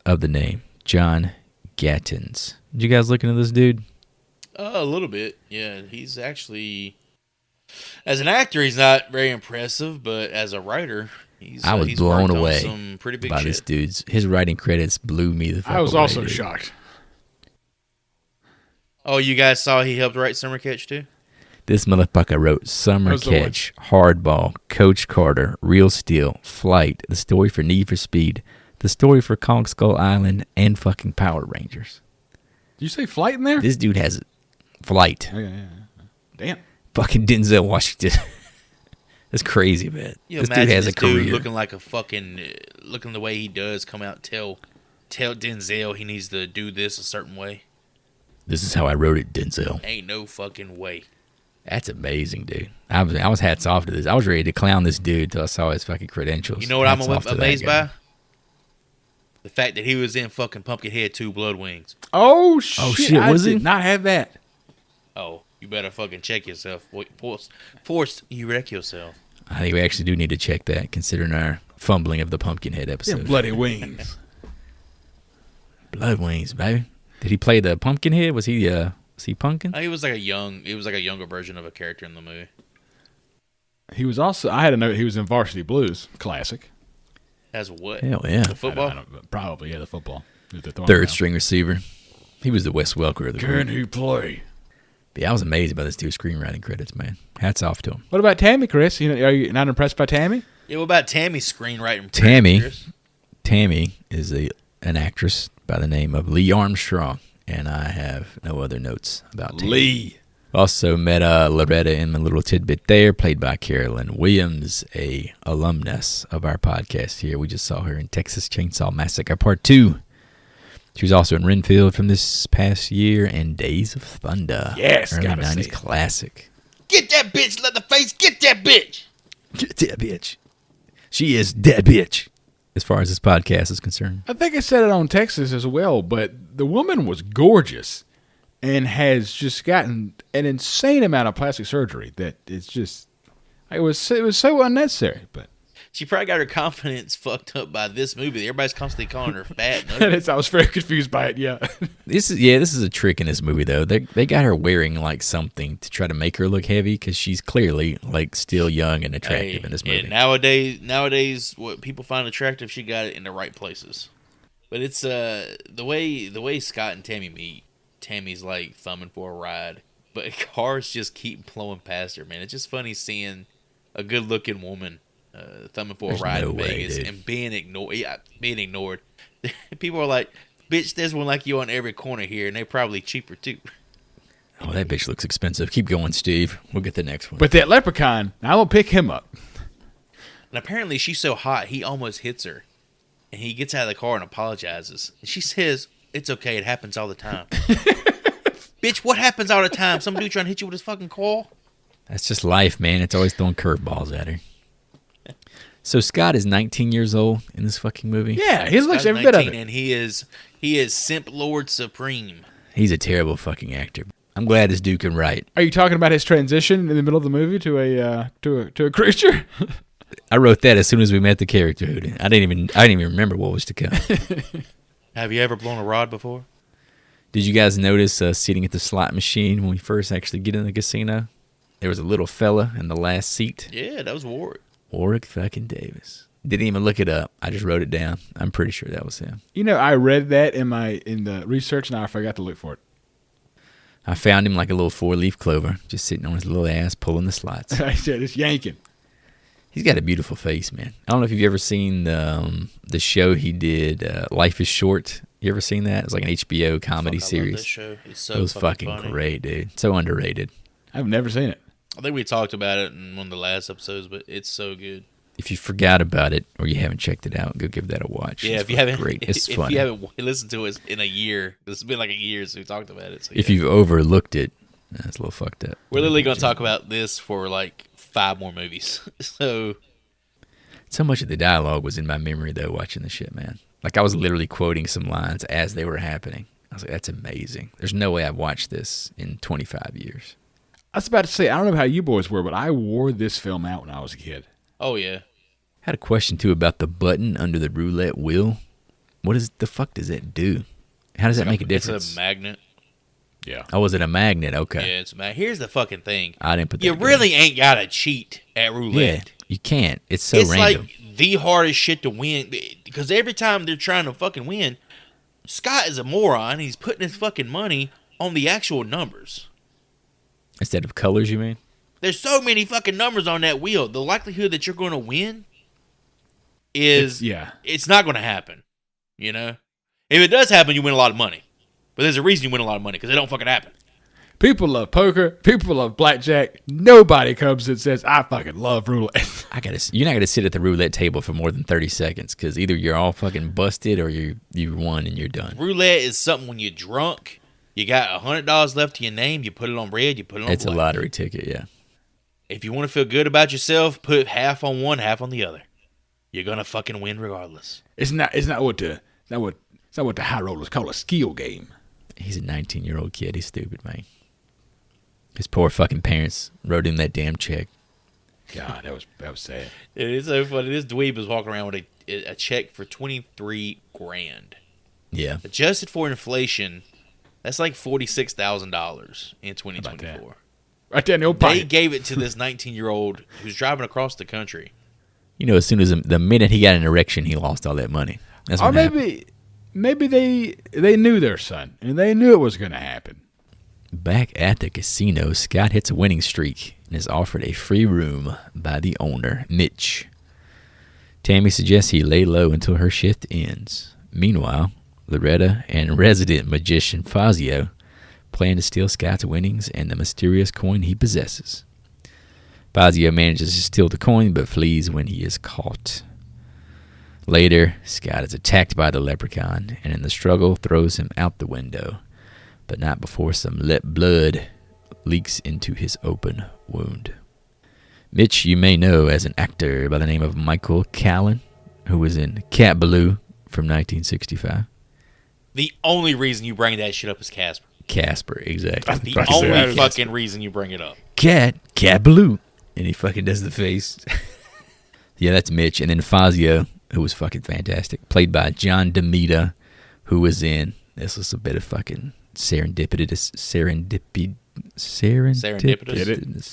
of the name John Gattins. Did you guys look into this dude?
A little bit, yeah. He's actually, as an actor, he's not very impressive, but as a writer,
I was
he's
blown
worked on
away
some pretty big
by
shit.
this dude's. His writing credits blew me the fuck
I was
away,
also
dude.
shocked.
Oh, you guys saw he helped write Summer Catch too?
This motherfucker wrote Summer
How's the one?
Catch, Hardball, Coach Carter, Real Steel, Flight, the story for Need for Speed, the story for Kong Skull Island, and fucking Power Rangers.
Did you say Flight in there?
This dude has Flight.
Oh, yeah. Damn.
Fucking Denzel Washington. That's crazy, man.
You
This dude
imagine
has
this
a career.
dude looking like a fucking, looking the way he does, come out and tell Denzel he needs to do this a certain way.
This is how I wrote it, Denzel.
Ain't no fucking way.
That's amazing, dude. I was hats off to this. I was ready to clown this dude till I saw his fucking credentials.
You know what I'm
Hats off to that
amazed
guy.
by? The fact that he was in fucking Pumpkinhead 2 Blood Wings.
Oh, shit.
Oh, shit, was
I
he?
did not have that.
Oh, you better fucking check yourself. Forced you wreck yourself.
I think we actually do need to check that, considering our fumbling of the Pumpkinhead
Them
episode.
bloody wings.
Blood Wings, baby. Did he play the Pumpkinhead? Was he Pumpkin?
He was like a younger version of a character in the movie.
He was also, I had to know he was in Varsity Blues. Classic.
As what?
Hell yeah.
The football?
I don't, probably, yeah, the football.
Third string receiver. He was the Wes Welker of the
Can
group.
he play?
But yeah, I was amazed by this dude's screenwriting credits, man. Hats off to him.
What about Tammy, Chris? Are you not impressed by Tammy?
Yeah, what about Tammy's screenwriting?
Tammy.
Chris?
Tammy is an actress by the name of Lee Armstrong, and I have no other notes about Tammy.
Lee.
Also met Loretta in a little tidbit there, played by Carolyn Williams, a alumnus of our podcast here. We just saw her in Texas Chainsaw Massacre Part 2. She was also in Renfield from this past year and Days of Thunder.
Yes,
early
gotta
90s
see it.
classic.
Get that bitch, Leatherface! Get that bitch!
Get that bitch. She is that bitch, as far as this podcast is concerned.
I think I said it on Texas as well, but the woman was gorgeous and has just gotten an insane amount of plastic surgery that it's just, it was so unnecessary, but
She probably got her confidence fucked up by this movie. Everybody's constantly calling her fat. And ugly.
I was very confused by it, yeah.
This is a trick in this movie though. They got her wearing like something to try to make her look heavy because she's clearly like still young and attractive in this movie.
Yeah, nowadays, what people find attractive, she got it in the right places. But it's the way Scott and Tammy meet. Tammy's like thumbing for a ride, but cars just keep blowing past her. Man, it's just funny seeing a good-looking woman thumbing for
There's
a ride
no
in
way,
Vegas
dude.
and being ignored. Yeah, being ignored. People are like, "Bitch, there's one like you on every corner here, and they're probably cheaper too."
Oh, that bitch looks expensive. Keep going, Steve. We'll get the next one.
But that leprechaun, I'm going to pick him up.
And apparently, she's so hot, he almost hits her, and he gets out of the car and apologizes. And she says, "It's okay. It happens all the time." Bitch, what happens all the time? Some dude trying to hit you with his fucking car?
That's just life, man. It's always throwing curveballs at her. So Scott is 19 years old in this fucking movie.
Yeah, he looks
Scott's
every bit of
19,
it.
and he is Simp Lord Supreme.
He's a terrible fucking actor. I'm glad this dude can write.
Are you talking about his transition in the middle of the movie to a creature?
I wrote that as soon as we met the character. I didn't even remember what was to come.
Have you ever blown a rod before?
Did you guys notice sitting at the slot machine when we first actually get in the casino? There was a little fella in the last seat.
Yeah, that was Warwick.
Warwick fucking Davis. Didn't even look it up. I just wrote it down. I'm pretty sure that was him.
You know, I read that in the research, and I forgot to look for it.
I found him like a little 4-leaf clover, just sitting on his little ass pulling the slots.
I said it's yanking.
He's got a beautiful face, man. I don't know if you've ever seen the show he did, Life is Short, You ever seen that? It's like an HBO comedy
Fuck, I love
series.
that show. It's so
It was fucking
funny.
great, dude. So underrated.
I've never seen it.
I think we talked about it in one of the last episodes, but it's so good.
If you forgot about it or you haven't checked it out, go give that a watch.
Yeah,
It's
if you
fucking
haven't,
great. It's
if
funny.
you haven't listened to it in a year, it's been like a year since we talked about it. So
If
yeah.
you've overlooked it, that's a little fucked up.
We're literally going to talk about this for like 5 more movies.
So much of the dialogue was in my memory though. Watching the shit, man. Like I was literally quoting some lines as they were happening. I was like, "That's amazing." There's no way I've watched this in 25 years.
I was about to say, I don't know how you boys were, but I wore this film out when I was a kid.
oh yeah,
Had a question too about the button under the roulette wheel. What is the fuck does that do? How does that make a difference?
It's a magnet.
Yeah.
Oh, was it a magnet? Okay.
Yeah, it's a magnet. Here's the fucking thing.
I didn't put that
You
together.
really ain't got to cheat at roulette.
Yeah, you can't. It's so
it's
random.
like the hardest shit to win because every time they're trying to fucking win, Scott is a moron. He's putting his fucking money on the actual numbers.
Instead of colors, you mean?
There's so many fucking numbers on that wheel. The likelihood that you're going to win is it's not going to happen. You know, if it does happen, you win a lot of money. But there's a reason you win a lot of money because it don't fucking happen.
People love poker. People love blackjack. Nobody comes and says, I fucking love roulette.
You're not gonna sit at the roulette table for more than 30 seconds because either you're all fucking busted or you won and you're done.
Roulette is something when you're drunk, you got $100 left to your name, you put it on red, you put it on
It's
black.
a lottery ticket, yeah.
If you want to feel good about yourself, put half on one, half on the other. You're gonna fucking win regardless.
It's not what the high rollers call a skill game.
He's a 19-year-old kid. He's stupid, man. His poor fucking parents wrote him that damn check.
God, that was sad.
It is so funny. This dweeb was walking around with a check for $23,000.
Yeah.
Adjusted for inflation, that's like $46,000 in 2024.
Right there in the old
They
pocket.
gave it to this 19-year-old who's driving across the country.
You know, as soon as the minute he got an erection, he lost all that money. That's
Or
what happened.
maybe they knew their son and they knew it was going to happen.
Back at the casino, Scott hits a winning streak and is offered a free room by the owner, Mitch. Tammy suggests he lay low until her shift ends. Meanwhile, Loretta and resident magician Fazio plan to steal Scott's winnings and the mysterious coin he possesses. Fazio manages to steal the coin but flees when he is caught. Later, Scott is attacked by the Leprechaun and in the struggle throws him out the window, but not before some blood leaks into his open wound. Mitch, you may know as an actor by the name of Michael Callan, who was in Cat Ballou from 1965.
The only reason you bring that shit up is Casper.
Casper, exactly.
The only fucking reason you bring it up.
Cat Ballou. And he fucking does the face. Yeah, that's Mitch. And then Fazio, who was fucking fantastic, played by John DeMita, who was in, this was a bit of fucking serendipitous.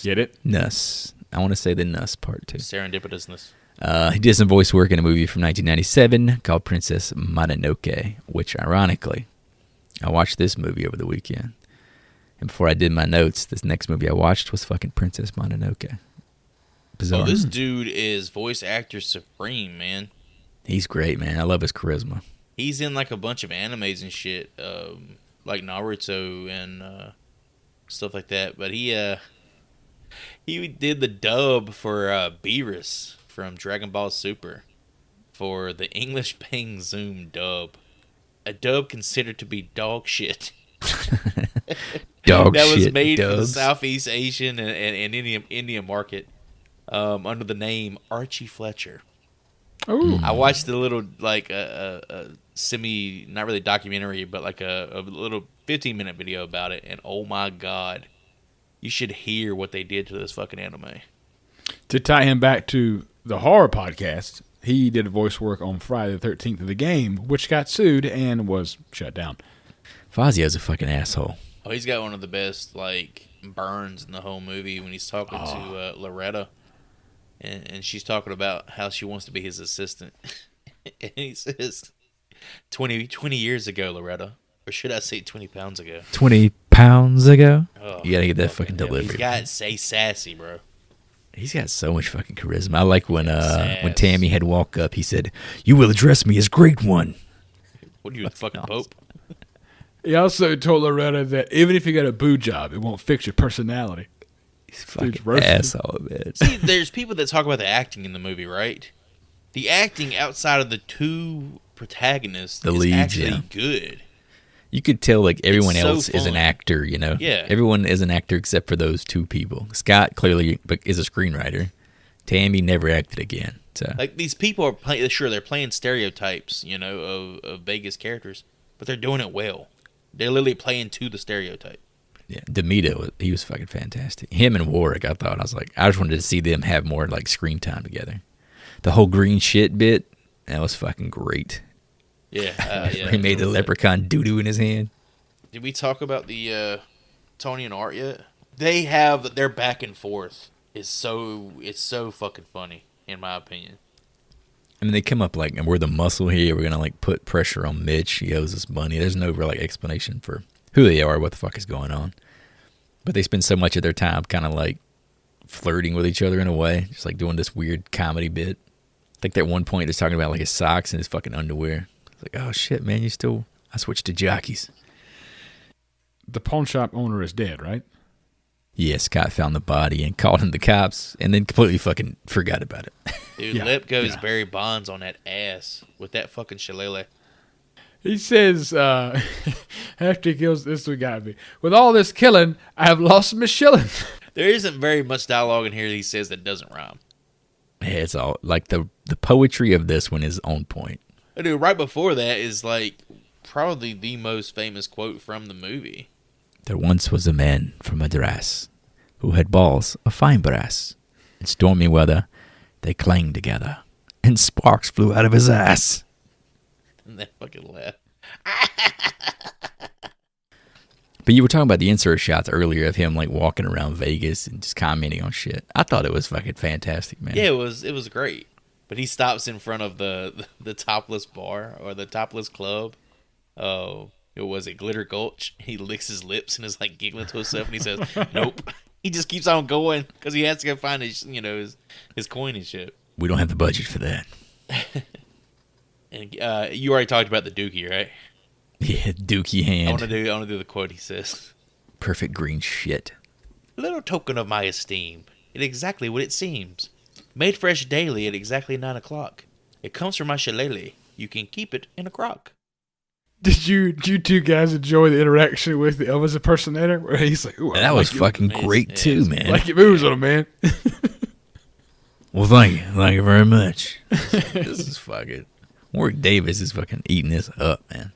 Get it?
Nuss. I want to say the Nuss part too.
Serendipitousness.
He did some voice work in a movie from 1997 called Princess Mononoke, which ironically, I watched this movie over the weekend. And before I did my notes, this next movie I watched was fucking Princess Mononoke. Bizarre.
Oh, this dude is voice actor supreme, man.
He's great, man. I love his charisma.
He's in like a bunch of animes and shit, like Naruto and stuff like that. But he did the dub for Beerus from Dragon Ball Super for the English Bang Zoom dub. A dub considered to be dog shit.
Dog
that
shit
was made for the
dubs.
Southeast Asian and Indian market under the name Archie Fletcher.
Ooh.
I watched a little like a semi, not really documentary, but like a little 15-minute video about it, and oh my god, you should hear what they did to this fucking anime.
To tie him back to the horror podcast, he did voice work on Friday the 13th of the game, which got sued and was shut down.
Fazio's a fucking asshole.
Oh, he's got one of the best like burns in the whole movie when he's talking to Loretta, and she's talking about how she wants to be his assistant, and he says, 20 years ago, Loretta, or should I say 20 pounds ago?
20 pounds ago?
Oh,
You gotta get that fucking
hell.
delivery.
He's got say sassy, bro.
He's got so much fucking charisma. I like when
Sass.
Tammy had walk up, he said, "You will address me as Great One."
What are you, the fucking Pope?
He also told Loretta that even if you got a boo job, it won't fix your personality.
He's fucking
roasted.
asshole, man.
See, there's people that talk about the acting in the movie, right? The acting outside of the two protagonists
The
is
leads,
actually
yeah.
good.
You could tell like everyone
It's so
else is an
fun.
actor, you know?
Yeah.
Everyone is an actor except for those two people. Scott clearly is a screenwriter. Tammy never acted again. So
Like, these people are playing, sure, they're playing stereotypes, of Vegas characters, but they're doing it well. They're literally playing to the stereotype.
yeah, DeMita, he was fucking fantastic. Him and Warwick, I just wanted to see them have more like screen time together. The whole green shit bit, that was fucking great.
Yeah.
He made the leprechaun doo-doo in his hand.
Did we talk about the Tony and Art yet? They have their back and forth it's so fucking funny, in my opinion.
I mean, they come up like, and we're the muscle here. We're gonna like put pressure on Mitch. He owes us money. There's no real like explanation for who they are, what the fuck is going on. But they spend so much of their time kind of like flirting with each other in a way, just like doing this weird comedy bit. I think at one point they're talking about like his socks and his fucking underwear. It's like, oh shit, man, I switched to jockeys.
The pawn shop owner is dead, right?
Yeah, Scott found the body and called in the cops and then completely fucking forgot about it.
Dude,
Yeah,
Lip goes
yeah.
Barry Bonds on that ass with that fucking shillelagh.
He says, after he kills this one got me, with all this killing, I have lost my shilling.
There isn't very much dialogue in here that he says that doesn't rhyme.
Yeah, it's all like the poetry of this one is on point.
Dude, right before that is like probably the most famous quote from the movie.
There once was a man from Madras who had balls of fine brass. In stormy weather, they clanged together, and sparks flew out of his ass.
And that fucking laugh.
But you were talking about the insert shots earlier of him like walking around Vegas and just commenting on shit. I thought it was fucking fantastic, man.
Yeah, it was great. But he stops in front of the topless bar or the topless club. Oh, was it Glitter Gulch? He licks his lips and is like giggling to himself, and he says, "Nope." He just keeps on going because he has to go find his coin and shit.
We don't have the budget for that.
And you already talked about the Dookie, right?
Yeah, dookie
I
hand.
want to do the quote he says.
Perfect green shit.
Little token of my esteem, it exactly what it seems. Made fresh daily at exactly 9 o'clock. It comes from my shillelagh. You can keep it in a crock.
Did you two guys enjoy the interaction with the Elvis impersonator? Where he's like, ooh, I
That was
like
fucking
It's-
great
it's-
too, man.
like your moves on him, man.
Well, thank you very much. This is fucking. Warwick Davis is fucking eating this up, man.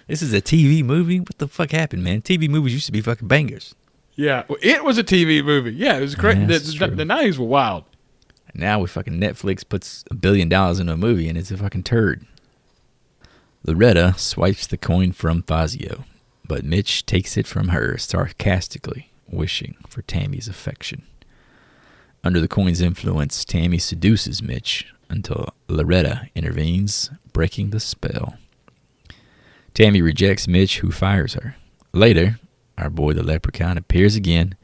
This is a TV movie. What the fuck happened, man? TV movies used to be fucking bangers.
Yeah, well, it was a TV movie. Yeah, it was great.
Yeah,
the,
that's
the,
true.
the 90s were wild.
Now we fucking Netflix puts $1 billion into a movie and it's a fucking turd. Loretta swipes the coin from Fazio, but Mitch takes it from her sarcastically, wishing for Tammy's affection. Under the coin's influence, Tammy seduces Mitch until Loretta intervenes, breaking the spell. Tammy rejects Mitch, who fires her. Later, our boy the Leprechaun appears again,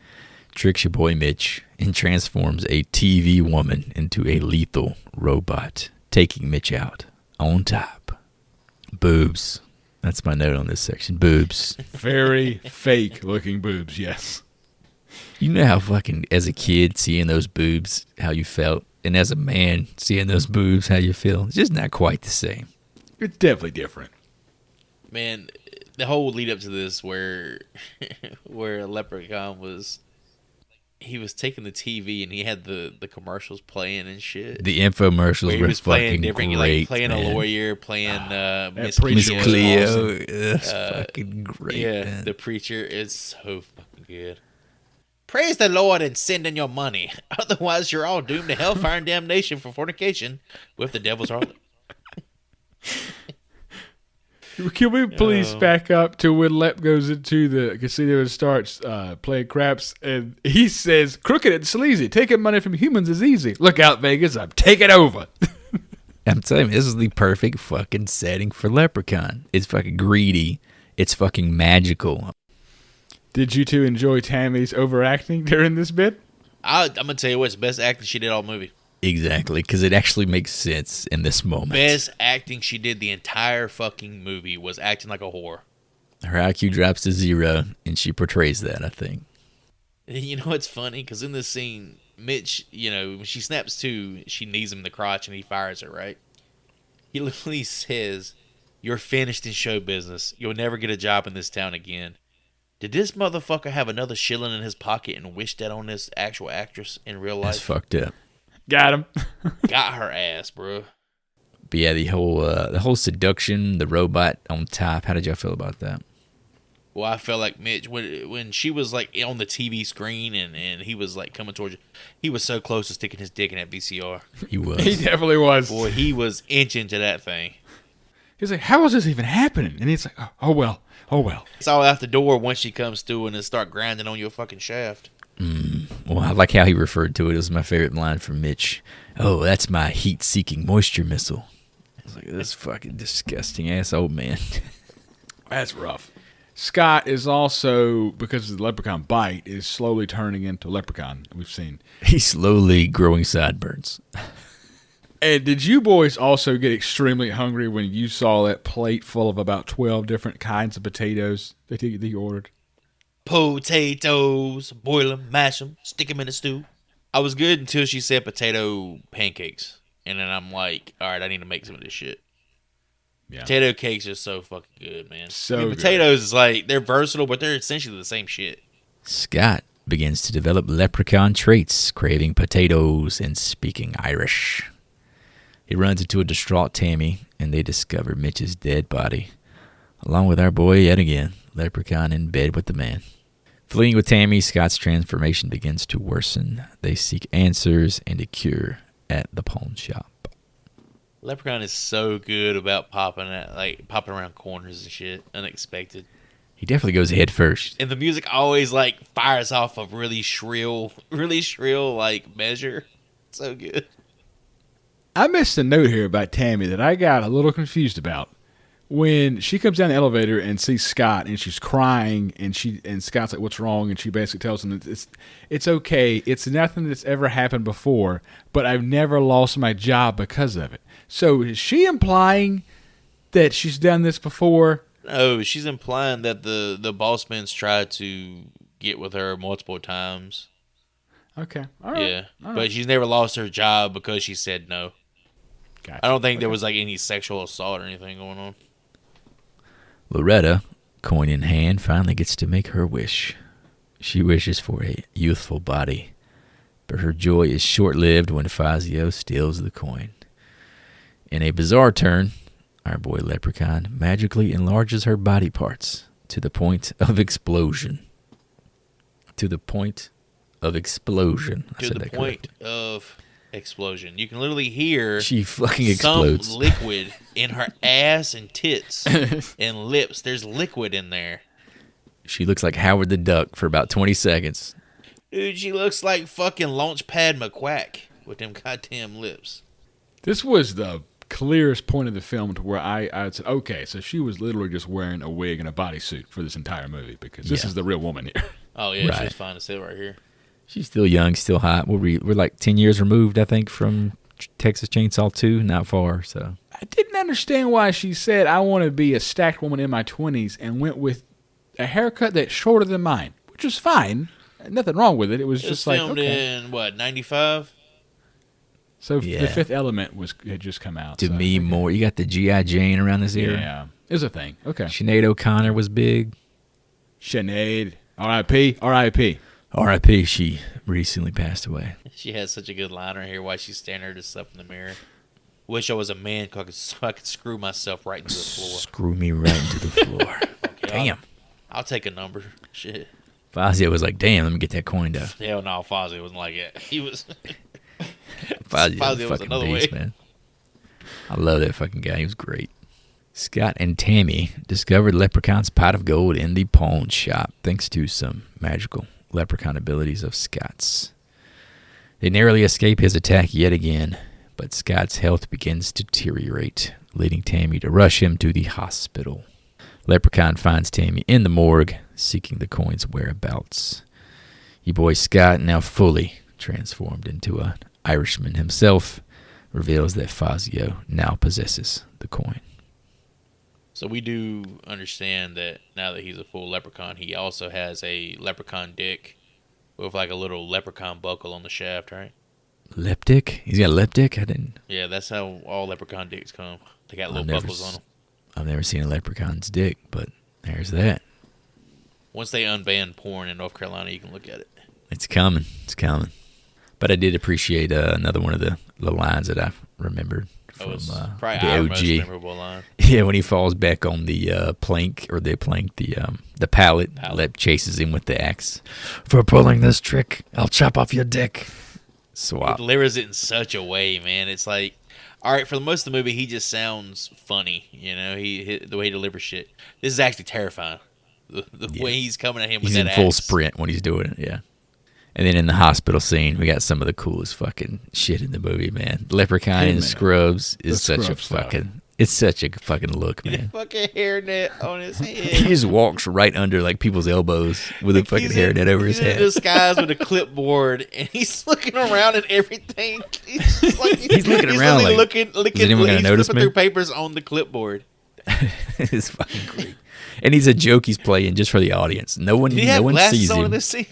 tricks your boy Mitch, and transforms a TV woman into a lethal robot, taking Mitch out on top. Boobs. That's my note on this section. Boobs.
Very fake looking boobs, yes.
You know how fucking, as a kid, seeing those boobs, how you felt, and as a man, seeing those boobs, how you feel. It's just not quite the same.
It's definitely different.
Man, the whole lead up to this where Leprechaun was taking the TV and he had the commercials playing and shit.
The infomercials
Where he
were
was playing
fucking
different,
great,
like playing
man.
a lawyer, playing Miss
preacher
Miss
was
Cleo,
awesome.
that's fucking great,
Yeah,
man.
the preacher is so fucking good. Praise the Lord and send in your money. Otherwise, you're all doomed to hellfire and damnation for fornication with the devil's harlot.
Can we please back up to when Lep goes into the casino and starts playing craps, and he says, "Crooked and sleazy, taking money from humans is easy. Look out, Vegas, I'm taking over."
I'm telling you, this is the perfect fucking setting for Leprechaun. It's fucking greedy. It's fucking magical.
Did you two enjoy Tammy's overacting during this bit?
I'm gonna tell you what, it's the best acting she did all movie.
Exactly, because it actually makes sense in this moment.
Best acting she did the entire fucking movie was acting like a whore.
Her IQ drops to 0, and she portrays that, I think.
You know what's funny? Because in this scene, Mitch, when she snaps to, she knees him in the crotch and he fires her, right? He literally says, "You're finished in show business. You'll never get a job in this town again." Did this motherfucker have another shilling in his pocket and wish that on this actual actress in real life?
That's fucked up.
Got him.
Got her ass, bro.
But yeah, the whole seduction, the robot on top. How did y'all feel about that?
Well, I felt like Mitch, when she was like on the TV screen and he was like coming towards you, he was so close to sticking his dick in that VCR.
He was.
He definitely was.
Boy, he was inching to that thing.
He's like, how is this even happening? And he's like, oh well.
It's all out the door once she comes through and then start grinding on your fucking shaft.
Well, I like how he referred to it. It was my favorite line from Mitch. "Oh, that's my heat-seeking moisture missile." I was like, this fucking disgusting ass old man.
That's rough. Scott is also, because of the leprechaun bite, is slowly turning into leprechaun. We've seen.
He's slowly growing sideburns.
And did you boys also get extremely hungry when you saw that plate full of about 12 different kinds of potatoes that he ordered?
Potatoes, boil them, mash them, stick them in a stew. I was good until she said potato pancakes. And then I'm like, all right, I need to make some of this shit.
Yeah.
Potato cakes are so fucking good, man.
So good.
Potatoes is like, they're versatile, but they're essentially the same shit.
Scott begins to develop leprechaun traits, craving potatoes and speaking Irish. He runs into a distraught Tammy, and they discover Mitch's dead body, along with our boy yet again, Leprechaun in bed with the man. Fleeing with Tammy, Scott's transformation begins to worsen. They seek answers and a cure at the pawn shop.
Leprechaun is so good about popping around corners and shit, unexpected.
He definitely goes head first.
And the music always like fires off a really shrill like measure. So good.
I missed a note here about Tammy that I got a little confused about. When she comes down the elevator and sees Scott and she's crying and Scott's like, "What's wrong?" and she basically tells him that it's okay. It's nothing that's ever happened before, but I've never lost my job because of it. So is she implying that she's done this before?
No, she's implying that the boss man's tried to get with her multiple times.
Okay. All right.
Yeah.
All
But
right.
she's never lost her job because she said no.
Gotcha.
I don't think there was like any sexual assault or anything going on.
Loretta, coin in hand, finally gets to make her wish. She wishes for a youthful body, but her joy is short-lived when Fazio steals the coin. In a bizarre turn, our boy Leprechaun magically enlarges her body parts to the point of explosion. To the point of explosion. I
To
said
the
that
point
correctly.
of explosion. You can literally hear
She fucking
some
explodes.
liquid in her ass and tits and lips. There's liquid in there.
She looks like Howard the Duck for about 20 seconds.
Dude, she looks like fucking Launchpad McQuack with them goddamn lips.
This was the clearest point of the film to where I said, okay, so she was literally just wearing a wig and a bodysuit for this entire movie because this
Yeah.
is the real woman here.
Oh, yeah,
Right.
she's fine to sit right here.
She's still young, still hot. We're like 10 years removed, I think, from Texas Chainsaw 2. Not far, so.
I didn't understand why she said, I want to be a stacked woman in my 20s and went with a haircut that's shorter than mine, which was fine. Nothing wrong with it. It was
It was
just like,
filmed
okay.
in, what, 95?
So
Yeah.
The Fifth Element had just come out.
To
so,
me, more. You got the G.I. Jane around this era.
yeah, it's a thing. Okay.
Sinead O'Connor was big.
Sinead, R.I.P., R.I.P.
R.I.P. She recently passed away.
She has such a good line right here while she's standing there just up in the mirror. Wish I was a man so I could screw myself right into the floor.
Screw me right into the floor.
Okay,
Damn.
I'll take a number. Shit.
Fazio was like, damn, let me get that coin down.
Hell no, Fozzie wasn't like that. He was...
Fazio
Fazio was
fucking
another
beast,
way.
man. I love that fucking guy. He was great. Scott and Tammy discovered Leprechaun's pot of gold in the pawn shop thanks to some magical leprechaun abilities of Scott's. They narrowly escape his attack yet again, but Scott's health begins to deteriorate, leading Tammy to rush him to the hospital. Leprechaun finds Tammy in the morgue, seeking the coin's whereabouts. Your boy Scott, now fully transformed into an Irishman himself, reveals that Fazio now possesses the coin.
So we do understand that now that he's a full leprechaun, he also has a leprechaun dick with like a little leprechaun buckle on the shaft, right?
Lip dick? He's got a lip dick? I didn't.
Yeah, that's how all leprechaun dicks come. They got little buckles on them.
I've never seen a leprechaun's dick, but there's that.
Once they unban porn in North Carolina, you can look at it.
It's coming. It's coming. But I did appreciate another one of the lines that I remembered from
It's
the
probably our most
OG.
memorable line.
Yeah, when he falls back on the plank, the pallet. Lep chases him with the axe. For pulling this trick, I'll chop off your dick.
He
Swap.
delivers it in such a way, man. It's like, all right, for the most of the movie, he just sounds funny. You know, the way he delivers shit. This is actually terrifying. The way he's coming at him with
He's
that
in full
axe.
sprint when he's doing it, yeah. And then in the hospital scene, we got some of the coolest fucking shit in the movie, man. Leprechaun
Hey,
in
man.
scrubs is
The
such a
scrub stuff.
fucking... It's such a fucking look,
The
man.
fucking hairnet on his head.
He just walks right under like people's elbows with a fucking hairnet over his
He's in
head.
disguise with a clipboard, and he's looking around at everything. He's, just like,
He's looking around
literally
like,
looking,
is anyone gonna
he's
notice
flipping
me?
through papers on the clipboard.
It's fucking great. And he's a joke he's playing just for the audience. No one
Did he have
sees
glasses on in
him.
this scene?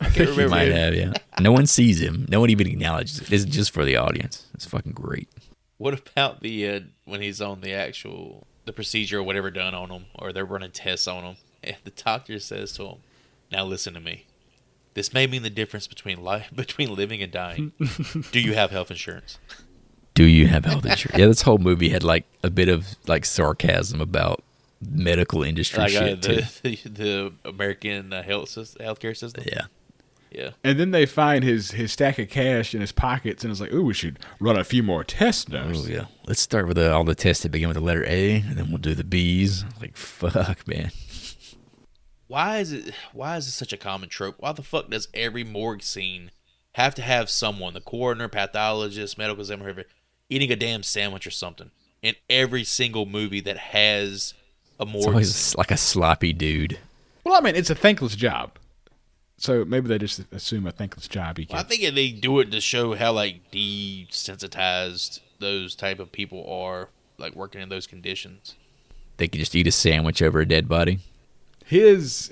I can't
He
remember.
might have, yeah. No one sees him. No one even acknowledges it. It's just for the audience. It's fucking great.
What about the when he's on the procedure or whatever done on him, or they're running tests on him, and the doctor says to him, "Now listen to me. This may mean the difference between living and dying. Do you have health insurance?"
Do you have health insurance? Yeah, this whole movie had like a bit of like sarcasm about medical industry
Like
shit too.
the American healthcare system.
Yeah.
Yeah.
And then they find his stack of cash in his pockets, and it's like, ooh, we should run a few more tests now.
Oh yeah. Let's start with all the tests that begin with the letter A, and then we'll do the B's. Like fuck, man.
Why is this such a common trope? Why the fuck does every morgue scene have to have someone, the coroner, pathologist, medical examiner, eating a damn sandwich or something in every single movie that has a
It's
morgue
always
scene?
like a sloppy dude.
Well, I mean, it's a thankless job. So maybe they just assume a thankless job. You
I
can.
think they do it to show how like desensitized those type of people are, like working in those conditions.
They could just eat a sandwich over a dead body.
His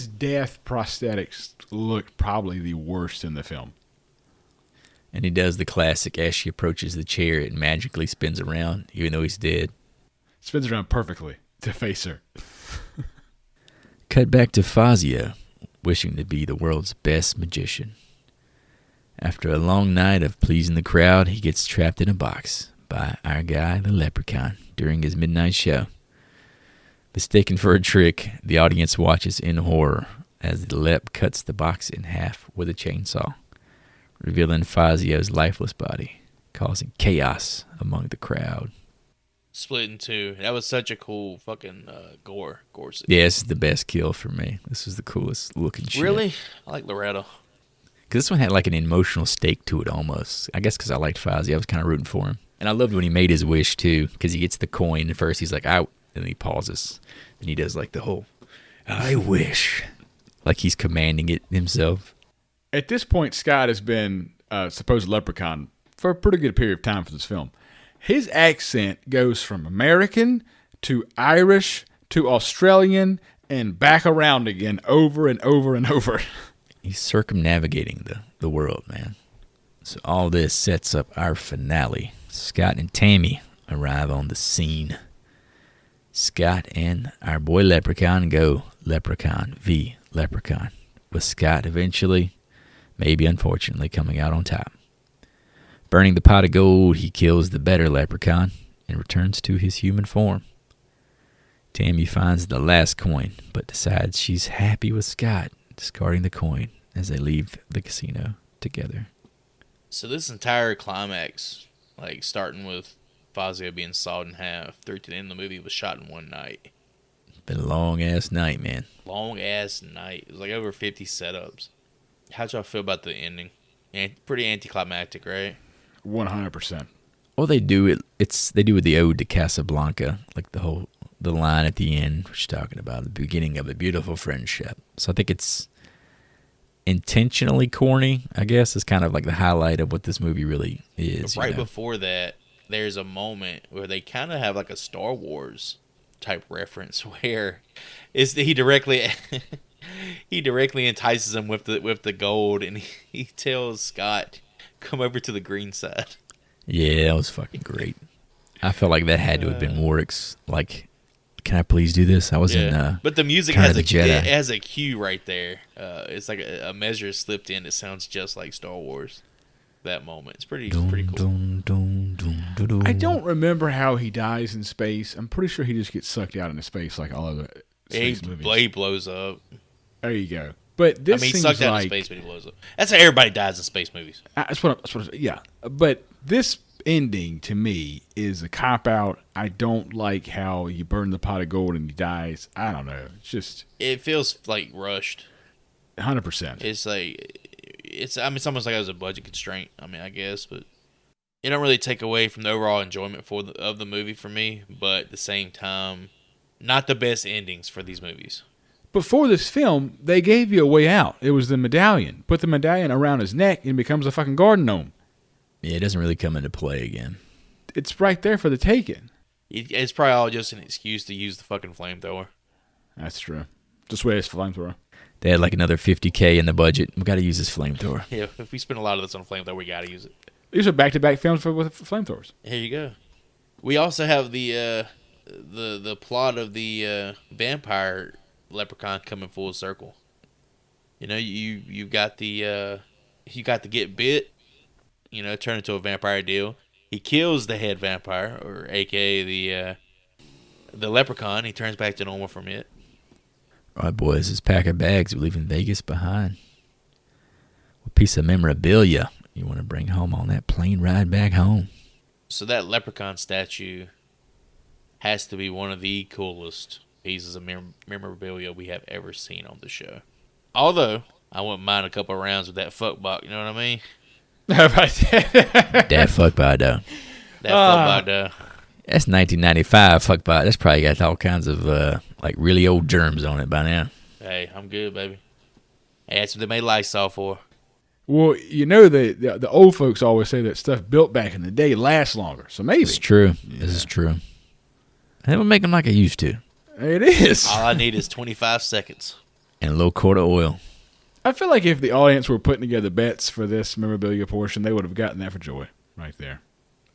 death prosthetics looked probably the worst in the film.
And he does the classic as she approaches the chair, it magically spins around, even though he's dead.
Spins around perfectly to face her.
Cut back to Fazio, wishing to be the world's best magician. After a long night of pleasing the crowd, he gets trapped in a box by our guy, the Leprechaun, during his midnight show. Mistaken for a trick, the audience watches in horror as the Lep cuts the box in half with a chainsaw, revealing Fazio's lifeless body, causing chaos among the crowd.
Split in two. That was such a cool fucking gore scene.
Yeah, this is the best kill for me. This was the coolest looking shit.
Really? I like Loretta.
Because this one had like an emotional stake to it almost. I guess because I liked Fozzie. I was kind of rooting for him. And I loved when he made his wish too, because he gets the coin. And first he's like, out. And then he pauses. And he does like the whole, I wish. Like he's commanding it himself.
At this point, Scott has been supposed leprechaun for a pretty good period of time for this film. His accent goes from American to Irish to Australian and back around again over and over and over.
He's circumnavigating the world, man. So all this sets up our finale. Scott and Tammy arrive on the scene. Scott and our boy Leprechaun go Leprechaun v. Leprechaun, with Scott eventually, maybe unfortunately, coming out on top. Burning the pot of gold, he kills the better Leprechaun and returns to his human form. Tammy finds the last coin, but decides she's happy with Scott, discarding the coin as they leave the casino together.
So this entire climax, like starting with Fazio being sawed in half through to the end of the movie, was shot in one night.
Been a long-ass night, man.
Long ass night. It was like over 50 setups. How'd y'all feel about the ending? Pretty anticlimactic, right?
100%.
Well, they do it. They do with the ode to Casablanca, like the line at the end, which is talking about the beginning of a beautiful friendship. So I think it's intentionally corny, I guess, is kind of like the highlight of what this movie really is.
Right before that, there's a moment where they kind of have like a Star Wars type reference where he directly he directly entices him with the gold, and he tells Scott, "Come over to the green side."
Yeah, that was fucking great. I felt like that had to have been Warwick's. Like, can I please do this? I was in.
But the music has a cue right there. It's like a measure slipped in. It sounds just like Star Wars. That moment, it's pretty cool.
I don't remember how he dies in space. I'm pretty sure he just gets sucked out into space like all other space movies.
He blows up.
There you go. But this
he
seems
sucked out
like
in space, but he blows up. That's how everybody dies in space movies.
Yeah. But this ending to me is a cop out. I don't like how you burn the pot of gold and he dies. I don't know. It's just
it feels like rushed.
100%.
It's like it's almost like it was a budget constraint. I mean, I guess, but it don't really take away from the overall enjoyment of the movie for me. But at the same time, not the best endings for these movies.
Before this film, they gave you a way out. It was the medallion. Put the medallion around his neck and it becomes a fucking garden gnome.
Yeah, it doesn't really come into play again.
It's right there for the taking.
It's probably all just an excuse to use the fucking flamethrower.
That's true. Just waste flamethrower.
They had like another $50K in the budget. We got to use this flamethrower.
Yeah, if we spend a lot of this on a flamethrower, we got to use it.
These are back-to-back films with flamethrowers.
Here you go. We also have the plot of the vampire leprechaun coming full circle. You know, you got the get bit. You know, turn into a vampire deal. He kills the head vampire, or AKA the leprechaun. He turns back to normal from it.
All right, boys, this pack of bags we're leaving Vegas behind. What piece of memorabilia you want to bring home on that plane ride back home?
So that leprechaun statue has to be one of the coolest pieces of memorabilia we have ever seen on the show. Although, I wouldn't mind a couple of rounds with that fuckbuck, you know what I mean?
How about that?
That fuckbot, though.
That fuckbuck, though.
That's 1995 fuckbot. That's probably got all kinds of, like, really old germs on it by now.
Hey, I'm good, baby. Hey, that's what they made Lysol for.
Well, you know, the old folks always say that stuff built back in the day lasts longer. So maybe.
It's true. Yeah. This is true. They don't make them like I used to.
It is.
All I need is 25 seconds.
And a little quart of oil.
I feel like if the audience were putting together bets for this memorabilia portion, they would have gotten that for Joy right there.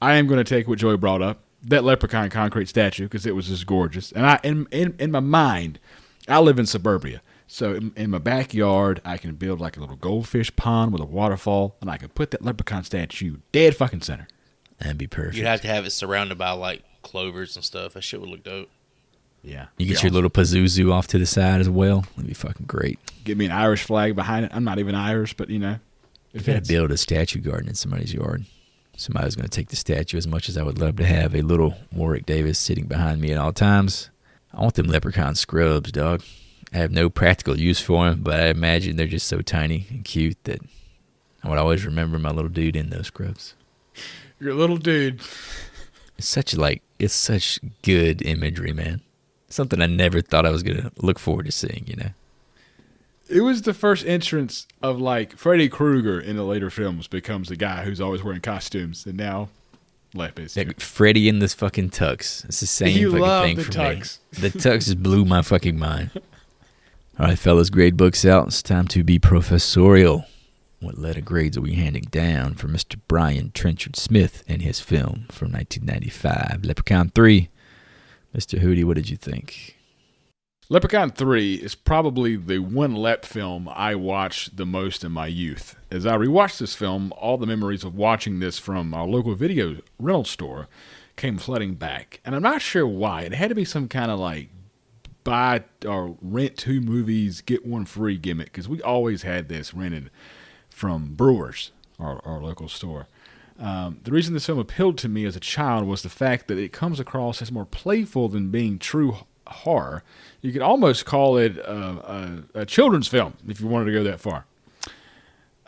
I am going to take what Joy brought up, that leprechaun concrete statue, because it was just gorgeous. And in my mind, I live in suburbia. So in my backyard, I can build like a little goldfish pond with a waterfall, and I can put that leprechaun statue dead fucking center.
That'd be perfect.
You'd have to have it surrounded by like clovers and stuff. That shit would look dope.
Yeah.
You get your little Pazuzu off to the side as well. That'd be fucking great.
Give me an Irish flag behind it. I'm not even Irish, but, you know.
You gotta build a statue garden in somebody's yard. Somebody's going to take the statue. As much as I would love to have a little Warwick Davis sitting behind me at all times, I want them leprechaun scrubs, dog. I have no practical use for them, but I imagine they're just so tiny and cute that I would always remember my little dude in those scrubs.
Your little dude.
It's such good imagery, man. Something I never thought I was going to look forward to seeing, you know.
It was the first entrance of, like, Freddy Krueger in the later films becomes the guy who's always wearing costumes, and now Lep is.
Like Freddy in this fucking tux. It's the same
You
fucking
love
thing
the
for
tux.
me. The tux just blew my fucking mind. All right, fellas, grade books out. It's time to be professorial. What letter grades are we handing down for Mr. Brian Trenchard Smith and his film from 1995, Leprechaun 3? Mr. Hootie, what did you think?
Leprechaun 3 is probably the one Lep film I watched the most in my youth. As I rewatched this film, all the memories of watching this from our local video rental store came flooding back. And I'm not sure why. It had to be some kind of like buy or rent 2 movies, get 1 free gimmick, because we always had this rented from Brewers, our local store. The reason this film appealed to me as a child was the fact that it comes across as more playful than being true horror. You could almost call it a children's film if you wanted to go that far.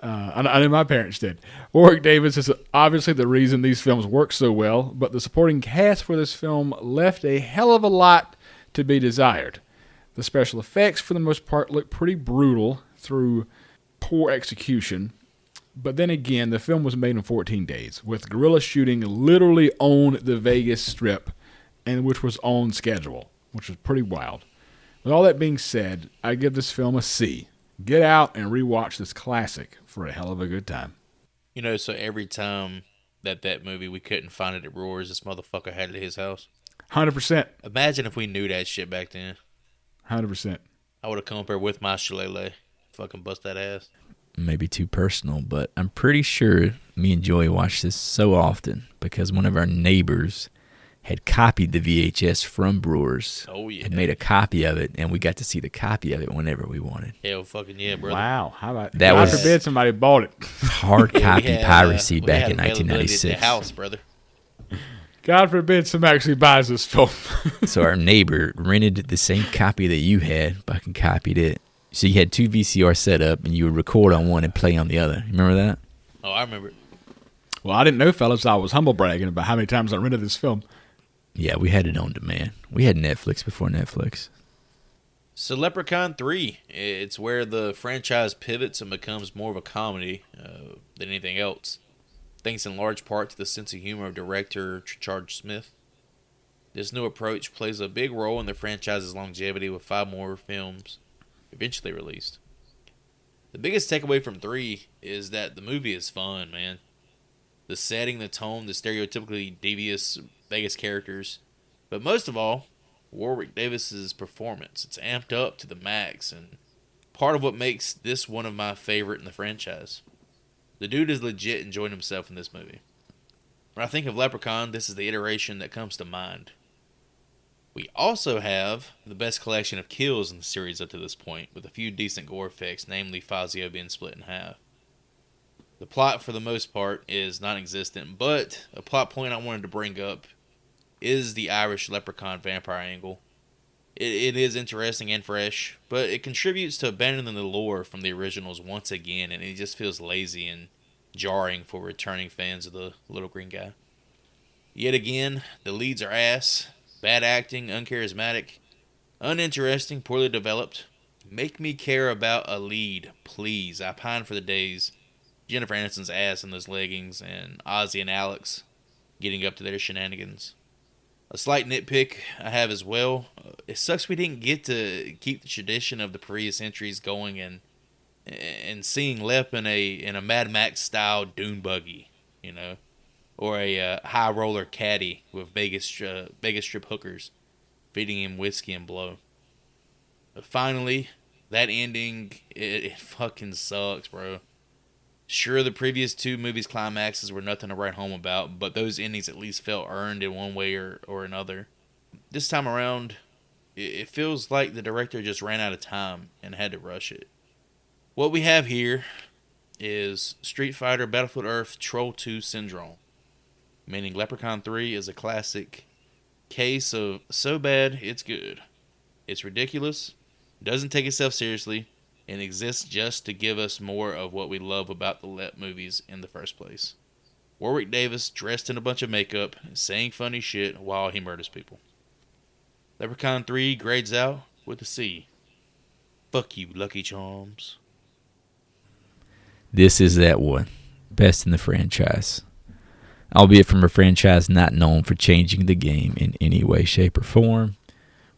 I know my parents did. Warwick Davis is obviously the reason these films work so well, but the supporting cast for this film left a hell of a lot to be desired. The special effects, for the most part, look pretty brutal through poor execution. But then again, the film was made in 14 days, with guerrilla shooting literally on the Vegas Strip, and which was on schedule, which was pretty wild. With all that being said, I give this film a C. Get out and rewatch this classic for a hell of a good time.
You know, so every time that movie we couldn't find it at Roar's, this motherfucker had it at his house.
100%.
Imagine if we knew that shit back then.
100%.
I would have come up there with my shillelagh. Fucking bust that ass.
Maybe too personal, but I'm pretty sure me and Joey watched this so often because one of our neighbors had copied the VHS from Brewers.
Oh, yeah.
Had made a copy of it, and we got to see the copy of it whenever we wanted.
Hell fucking yeah, brother.
Wow. How about
That
God
was-
forbid somebody bought it.
Hard
Yeah,
copy
we had,
piracy
we
back
had
in
availability
1996.
At the house, brother.
God forbid somebody actually buys this film.
So our neighbor rented the same copy that you had, fucking copied it. So you had two VCR set up, and you would record on one and play on the other. Remember that?
Oh, I remember it.
Well, I didn't know, fellas, I was humble bragging about how many times I rented this film.
Yeah, we had it on demand. We had Netflix before Netflix.
So Leprechaun 3, it's where the franchise pivots and becomes more of a comedy than anything else. Thanks in large part to the sense of humor of director Charles Smith. This new approach plays a big role in the franchise's longevity with 5 more films eventually released. The biggest takeaway from 3 is that the movie is fun, man. The setting, the tone, the stereotypically devious Vegas characters, but most of all, Warwick Davis's performance. It's amped up to the max, and part of what makes this one of my favorite in the franchise. The dude is legit enjoying himself in this movie. When I think of Leprechaun, this is the iteration that comes to mind. We also have the best collection of kills in the series up to this point, with a few decent gore effects, namely Fazio being split in half. The plot, for the most part, is non-existent, but a plot point I wanted to bring up is the Irish leprechaun vampire angle. It is interesting and fresh, but it contributes to abandoning the lore from the originals once again, and it just feels lazy and jarring for returning fans of the little green guy. Yet again, the leads are ass, bad acting, uncharismatic, uninteresting, poorly developed. Make me care about a lead, please. I pine for the days Jennifer Aniston's ass in those leggings and Ozzy and Alex getting up to their shenanigans. A slight nitpick I have as well. It sucks we didn't get to keep the tradition of the previous entries going and seeing Lep in a Mad Max style dune buggy, you know, or a high roller caddy with Vegas strip hookers feeding him whiskey and blow. But finally, that ending, it fucking sucks, bro. Sure, the previous 2 movies' climaxes were nothing to write home about, but those endings at least felt earned in one way or another. This time around, it feels like the director just ran out of time and had to rush it. What we have here is Street Fighter Battlefield Earth Troll 2 Syndrome, meaning Leprechaun 3 is a classic case of so bad it's good. It's ridiculous, doesn't take itself seriously, and exists just to give us more of what we love about the Lep movies in the first place. Warwick Davis dressed in a bunch of makeup, saying funny shit while he murders people. Leprechaun 3 grades out with a C. Fuck you, Lucky Charms.
This is that one. Best in the franchise. Albeit from a franchise not known for changing the game in any way, shape, or form.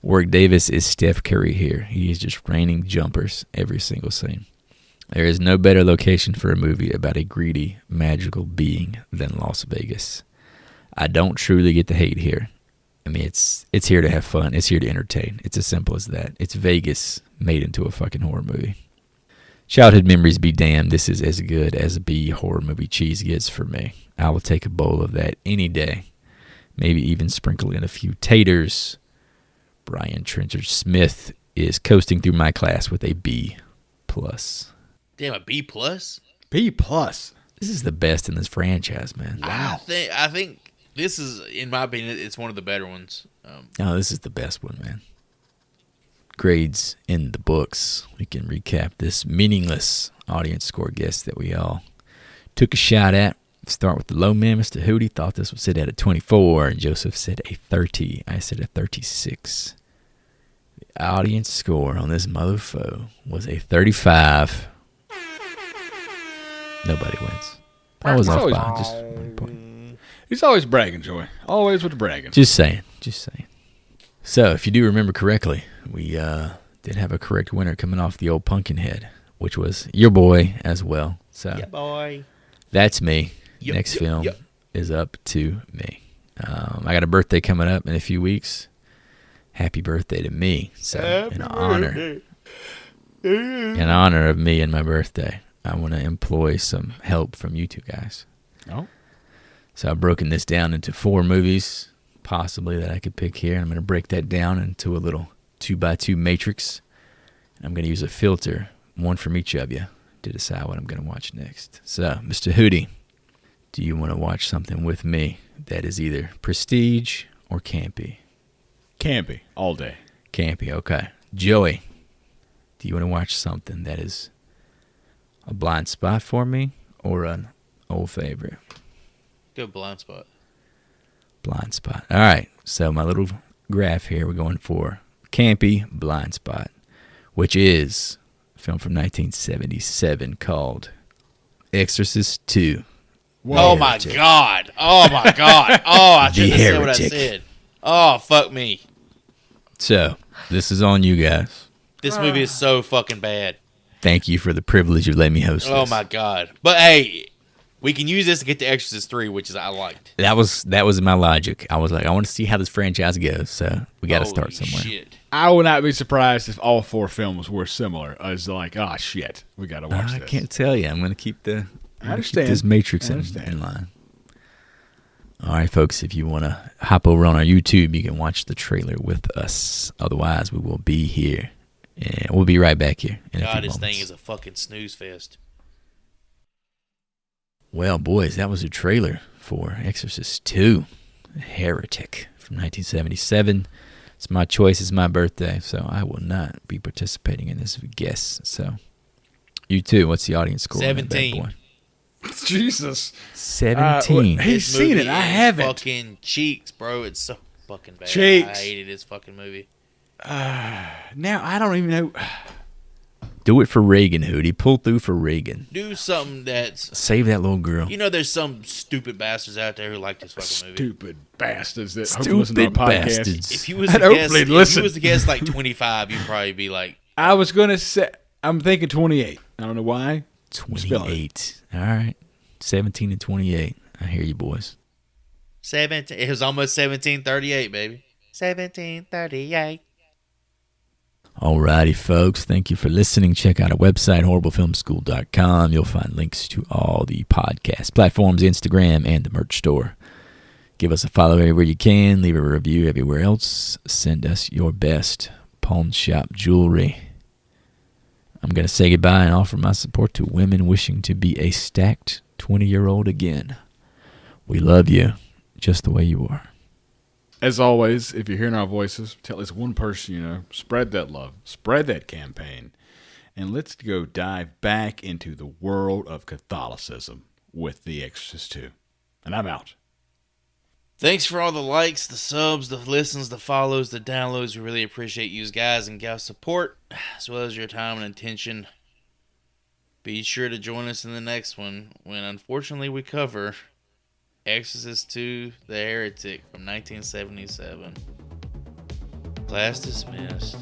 Warwick Davis is Steph Curry here. He is just raining jumpers every single scene. There is no better location for a movie about a greedy, magical being than Las Vegas. I don't truly get the hate here. I mean, it's here to have fun. It's here to entertain. It's as simple as that. It's Vegas made into a fucking horror movie. Childhood memories be damned. This is as good as a B horror movie cheese gets for me. I will take a bowl of that any day. Maybe even sprinkle in a few taters. Brian Trenchard Smith is coasting through my class with a B+.
Damn, a B+?
B+.
This is the best in this franchise, man.
Wow. I think this is, in my opinion, it's one of the better ones.
Oh, this is the best one, man. Grades in the books. We can recap this meaningless audience score guess that we all took a shot at. Start with the low man. Mr. Hootie thought this would sit at a 24, and Joseph said a 30. I said a 36. The audience score on this motherfucker was a 35. Nobody wins. I was
He's
off
always-
by just 1 point.
He's always bragging, Joy. Always with the bragging.
Just saying. So, if you do remember correctly, we did have a correct winner coming off the old Pumpkinhead, which was your boy as well. So,
Yeah, boy.
that's me.
Yep,
Next
yep,
film
yep.
is up to me. I got a birthday coming up in a few weeks. Happy birthday to me. So, in honor of me and my birthday, I want to employ some help from you two guys.
Oh.
So I've broken this down into 4 movies, possibly, that I could pick here. I'm going to break that down into a little 2x2 matrix. I'm going to use a filter, one from each of you, to decide what I'm going to watch next. So, Mr. Hootie, do you want to watch something with me that is either prestige or campy?
Campy. All day.
Campy, okay. Joey, do you want to watch something that is a blind spot for me or an old favorite?
Go Blind Spot.
Blind Spot. All right. So my little graph here, we're going for campy Blind Spot, which is a film from 1977 called Exorcist 2.
Oh my God. Oh my God. Oh, I
The
shouldn't have said what I
Heretic.
said. Oh, fuck me.
So this is on you guys.
This movie is so fucking bad.
Thank you for the privilege of letting me host
Oh
this.
my God. But hey, we can use this to get to Exorcist 3, which is I liked.
That was my logic. I was like, I want to see how this franchise goes, so we got to start
Holy
somewhere.
Shit.
I would not be surprised if all 4 films were similar. I was like, oh, shit. We got to watch
I
this.
can't tell you. I'm going to keep
understand.
this matrix
I
in
understand.
line. All right, folks, if you want to hop over on our YouTube, you can watch the trailer with us. Otherwise, we will be here. And we'll be right back here in a
God,
few
this
moments.
thing is a fucking snooze fest.
Well, boys, that was a trailer for Exorcist 2, Heretic from 1977. It's my choice. It's my birthday, so I will not be participating in this guess. So, you too. What's the audience score? on that bad
17.
boy?
Jesus.
17.
He's
This
seen
movie
it. I
is
haven't.
Fucking Cheeks, bro. It's so fucking bad.
Cheeks.
I hated this fucking movie.
Now, I don't even know.
Do it for Reagan, Hootie. Pull through for Reagan.
Do something that's...
Save that little girl.
You know there's some stupid bastards out there who like this fucking movie.
Stupid bastards that hopefully listen to our
Stupid
podcast.
bastards.
If you was
And
to guess,
hopefully
if you
listen.
was to guess like 25, you'd probably be like,
I was going to say, I'm thinking 28. I don't know why. Just feeling it.
28. All right. 17 and 28. I hear you, boys.
17. It was almost 1738, baby. 1738.
Alrighty, folks. Thank you for listening. Check out our website, horriblefilmschool.com. You'll find links to all the podcast platforms, Instagram, and the merch store. Give us a follow everywhere you can. Leave a review everywhere else. Send us your best pawn shop jewelry. I'm going to say goodbye and offer my support to women wishing to be a stacked 20-year-old again. We love you just the way you are.
As always, if you're hearing our voices, tell at least one person you know. Spread that love. Spread that campaign. And let's go dive back into the world of Catholicism with The Exorcist 2. And I'm out.
Thanks for all the likes, the subs, the listens, the follows, the downloads. We really appreciate you guys and gals' support, as well as your time and attention. Be sure to join us in the next one, when unfortunately we cover Exorcist 2, The Heretic from 1977. Class dismissed.